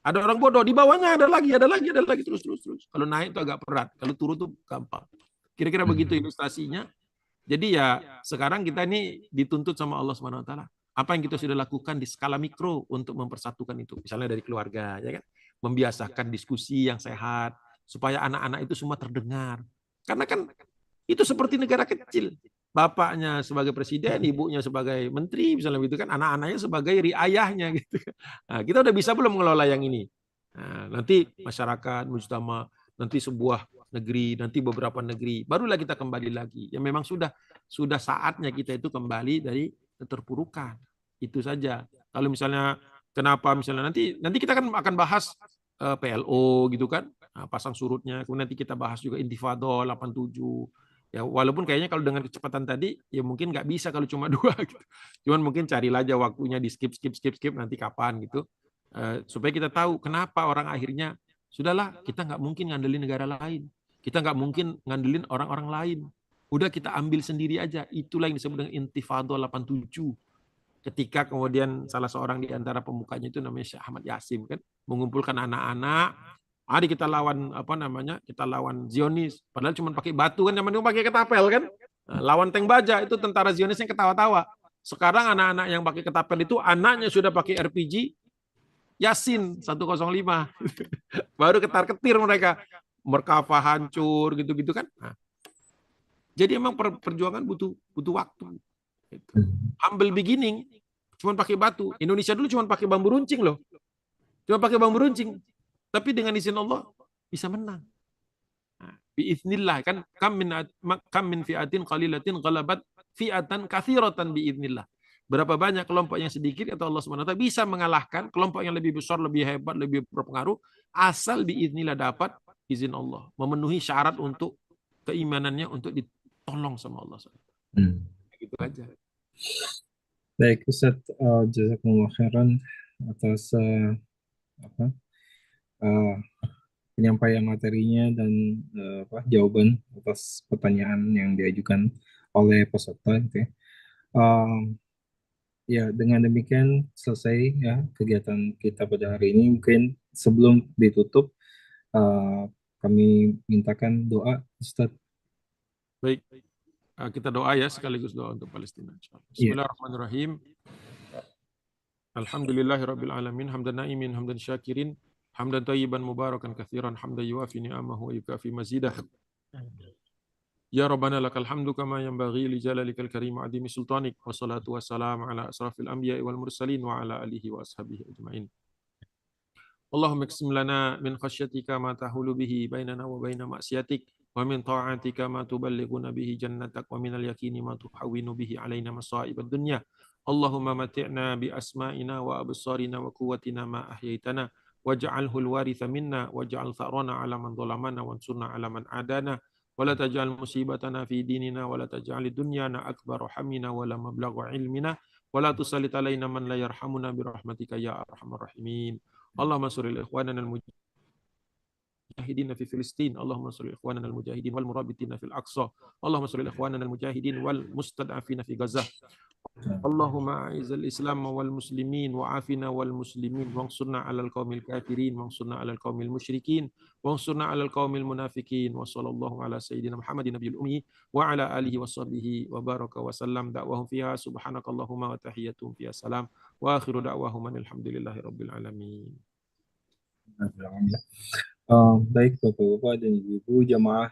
Ada orang bodoh di bawahnya ada lagi, terus. Kalau naik itu agak berat, kalau turun itu gampang. Kira-kira begitu ilustrasinya. Jadi ya sekarang kita ini dituntut sama Allah Subhanahu wa taala. Apa yang kita sudah lakukan di skala mikro untuk mempersatukan itu. Misalnya dari keluarga, ya kan? Membiasakan diskusi yang sehat supaya anak-anak itu semua terdengar. Karena kan itu seperti negara kecil. Bapaknya sebagai presiden, ibunya sebagai menteri, misalnya begitu kan, anak-anaknya sebagai riayahnya gitu. Nah, kita udah bisa belum mengelola yang ini? Nah, nanti masyarakat, mujtama, nanti sebuah negeri, nanti beberapa negeri, barulah kita kembali lagi. Ya memang sudah saatnya kita itu kembali dari keterpurukan. Itu saja. Kalau misalnya kenapa misalnya nanti kita kan akan bahas PLO gitu kan, nah, pasang surutnya. Kemudian nanti kita bahas juga Intifada 87. Ya walaupun kayaknya kalau dengan kecepatan tadi ya mungkin nggak bisa kalau cuma dua gitu. Cuman mungkin carilah aja waktunya di skip nanti kapan gitu. Supaya kita tahu kenapa orang akhirnya sudahlah kita nggak mungkin ngandelin negara lain. Kita nggak mungkin ngandelin orang-orang lain. Udah kita ambil sendiri aja. Itulah yang disebut dengan Intifada 87. Ketika kemudian salah seorang di antara pemukanya itu namanya Syekh Ahmad Yasin kan mengumpulkan anak-anak, mari kita lawan apa namanya? Kita lawan Zionis. Padahal cuma pakai batu kan, zaman dulu pakai ketapel kan. Nah, lawan tank baja itu tentara Zionis yang ketawa-tawa. Sekarang anak-anak yang pakai ketapel itu anaknya sudah pakai RPG Yasin 105. Baru ketar-ketir mereka. Merkava hancur gitu-gitu kan. Nah, jadi emang perjuangan butuh waktu. Gitu. Humble beginning, cuma pakai batu. Indonesia dulu cuma pakai bambu runcing loh. Cuma pakai bambu runcing. Tapi dengan izin Allah bisa menang. Nah, biiznillah kan kam min fi'atin qalilatin ghalabat fi'atan katsiratan biiznillah. Berapa banyak kelompok yang sedikit atau Allah SWT bisa mengalahkan kelompok yang lebih besar, lebih hebat, lebih berpengaruh asal biiznillah dapat izin Allah, memenuhi syarat untuk keimanannya untuk ditolong sama Allah SWT. Gitu aja. Baik, Ustaz, jazakumullah khairan atas penyampaian materinya dan jawaban atas pertanyaan yang diajukan oleh peserta. Gitu ya. Ya, dengan demikian selesai ya kegiatan kita pada hari ini. Mungkin sebelum ditutup, kami mintakan doa, Ustaz. Baik, kita doa ya sekaligus doa untuk Palestina. Bismillahirrahmanirrahim. Alhamdulillahirabbil alamin hamdan na'imin hamdan syakirin hamdan thayyiban mubarakan katsiran hamdan yuafi ni'amahu wa yukafi mazidah. Ya Rabbana lakal hamdu kama yanbaghi li jalalikal karim wa adimi sultanik wa salatu wassalamu ala asrafil anbiya'i wal mursalin wa ala alihi wa ashabihi ajma'in. Allahumma qsim lana min khasyatika ma tahulu bihi bainana wa baina ma'siyatik wa min ta'atika ma tuballighuna bihi jannatak wa min al-yaqini ma tuhawwinu bihi alaina masa'ibad dunya. Allahumma mati'na bi asma'ina wa absarina wa quwwatina ma ahyaitana waj'alhu al-waritha minna waj'al tha'rana 'ala man dhalamana wansurna 'ala man adana wa la taj'al musibatana fi dinina wa la taj'al ad-dunyana akbar hammina wa la mablagha ilmina wa la tusallit alaina man la yarhamuna bi rahmatika ya arhamar rahimin. Allahumma suril ikhwanana al-mujahidin fi Filistin, Allahumma suril ikhwanana al-mujahidin wal murabitin fil Aqsa, Allahumma suril ikhwanana al-mujahidin wal mustad'afin fi Gaza. Allahumma a'izzal Islam wal muslimin wa afina wal muslimin wansurna 'alal qaumil kafirin wansurna 'alal qaumil musyrikin wansurna 'alal qaumil munafikin wa sallallahu ala sayyidina Muhammadin nabiyil ummi wa ala alihi wa sahbihi wa baraka wa sallam da'wahum fiha subhanakallahumma wa tahiyyatuhum fiha salam wa akhiru da'wahum alhamdulillahi rabbil alamin. Baik Bapak-Bapak dan Ibu-Ibu jamaah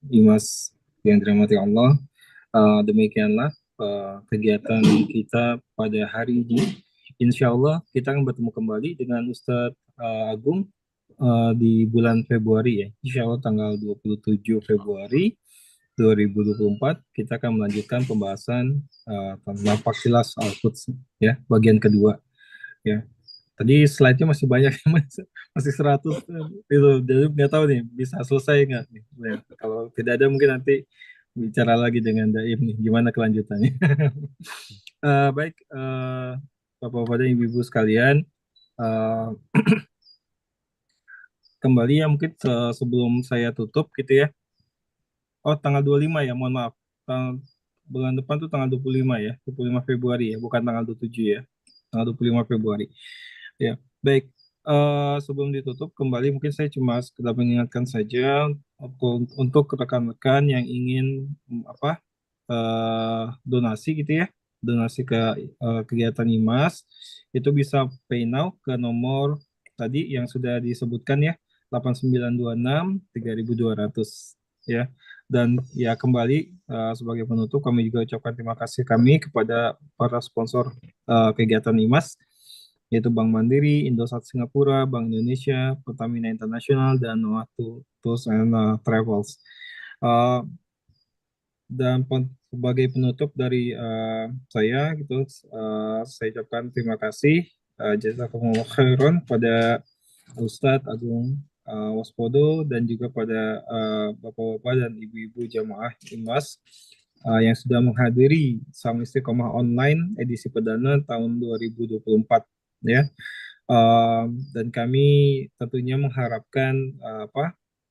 IMAS yang dirahmati Allah, demikianlah kegiatan kita pada hari ini. Insya Allah kita akan bertemu kembali dengan Ustadz Agung di bulan Februari ya. Insya Allah tanggal 27 Februari 2024 kita akan melanjutkan pembahasan tentang Faksilas Al-Quds ya, bagian kedua ya. Tadi slide-nya masih banyak, masih 100 itu, jadi nggak tahu nih bisa selesai nggak nih. Ya, kalau tidak ada mungkin nanti bicara lagi dengan Daim nih gimana kelanjutannya. Baik Bapak-Bapak dan Ibu-Ibu sekalian, kembali ya mungkin sebelum saya tutup gitu ya. Oh tanggal 25 ya, mohon maaf. Bulan depan tuh tanggal 25 ya, 25 Februari ya, bukan tanggal 27 ya. Tanggal 25 Februari. Ya, baik. Sebelum ditutup kembali mungkin saya cuma sekedar mengingatkan saja untuk rekan-rekan yang ingin donasi gitu ya, donasi ke kegiatan IMAS itu bisa pay now ke nomor tadi yang sudah disebutkan ya, 8926 3200 ya. Dan ya kembali sebagai penutup kami juga ucapkan terima kasih kami kepada para sponsor kegiatan IMAS, yaitu Bank Mandiri, Indosat Singapura, Bank Indonesia, Pertamina International, dan Noah Tours and Travels. Dan sebagai penutup dari saya gitu, saya ucapkan terima kasih jazakumullah khairan pada Ustadz Agung Waspodo dan juga pada bapak-bapak dan ibu-ibu jamaah IMAS yang sudah menghadiri Salam Istiqomah Online edisi perdana tahun 2024 ya. Dan kami tentunya mengharapkan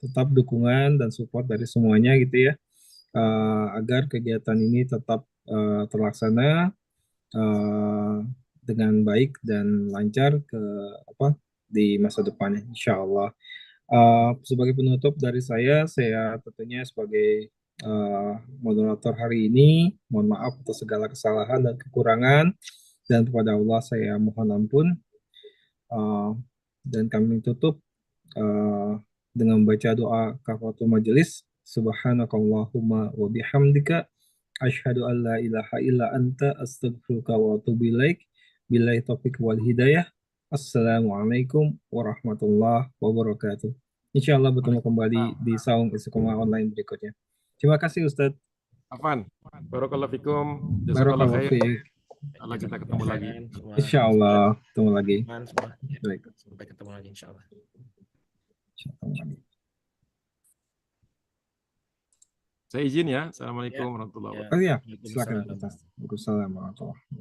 tetap dukungan dan support dari semuanya gitu ya, agar kegiatan ini tetap terlaksana dengan baik dan lancar di masa depan insya Allah. Sebagai penutup dari saya tentunya sebagai moderator hari ini mohon maaf atas segala kesalahan dan kekurangan, dan kepada Allah saya mohon ampun. Dan kami tutup dengan baca doa kafaratul majelis. Subhanakallahumma wa bihamdika asyhadu an la ilaha illa anta astaghfiruka wa atubu ilaik. Billahi taufiq wal hidayah. Assalamualaikum warahmatullahi wabarakatuh. Insyaallah bertemu kembali di Saung Istiqomah Online berikutnya. Terima kasih Ustadz. Afan, barakallahu fikum, Jazakallah jazakallahu khair. khair. Allah kita ketemu lagi. Insyaallah ketemu lagi. Baik. Sampai ketemu lagi insyaallah. Saya izin ya. Assalamualaikum warahmatullahi wabarakatuh. Oh iya, silakan. Waalaikumsalam warahmatullahi wabarakatuh.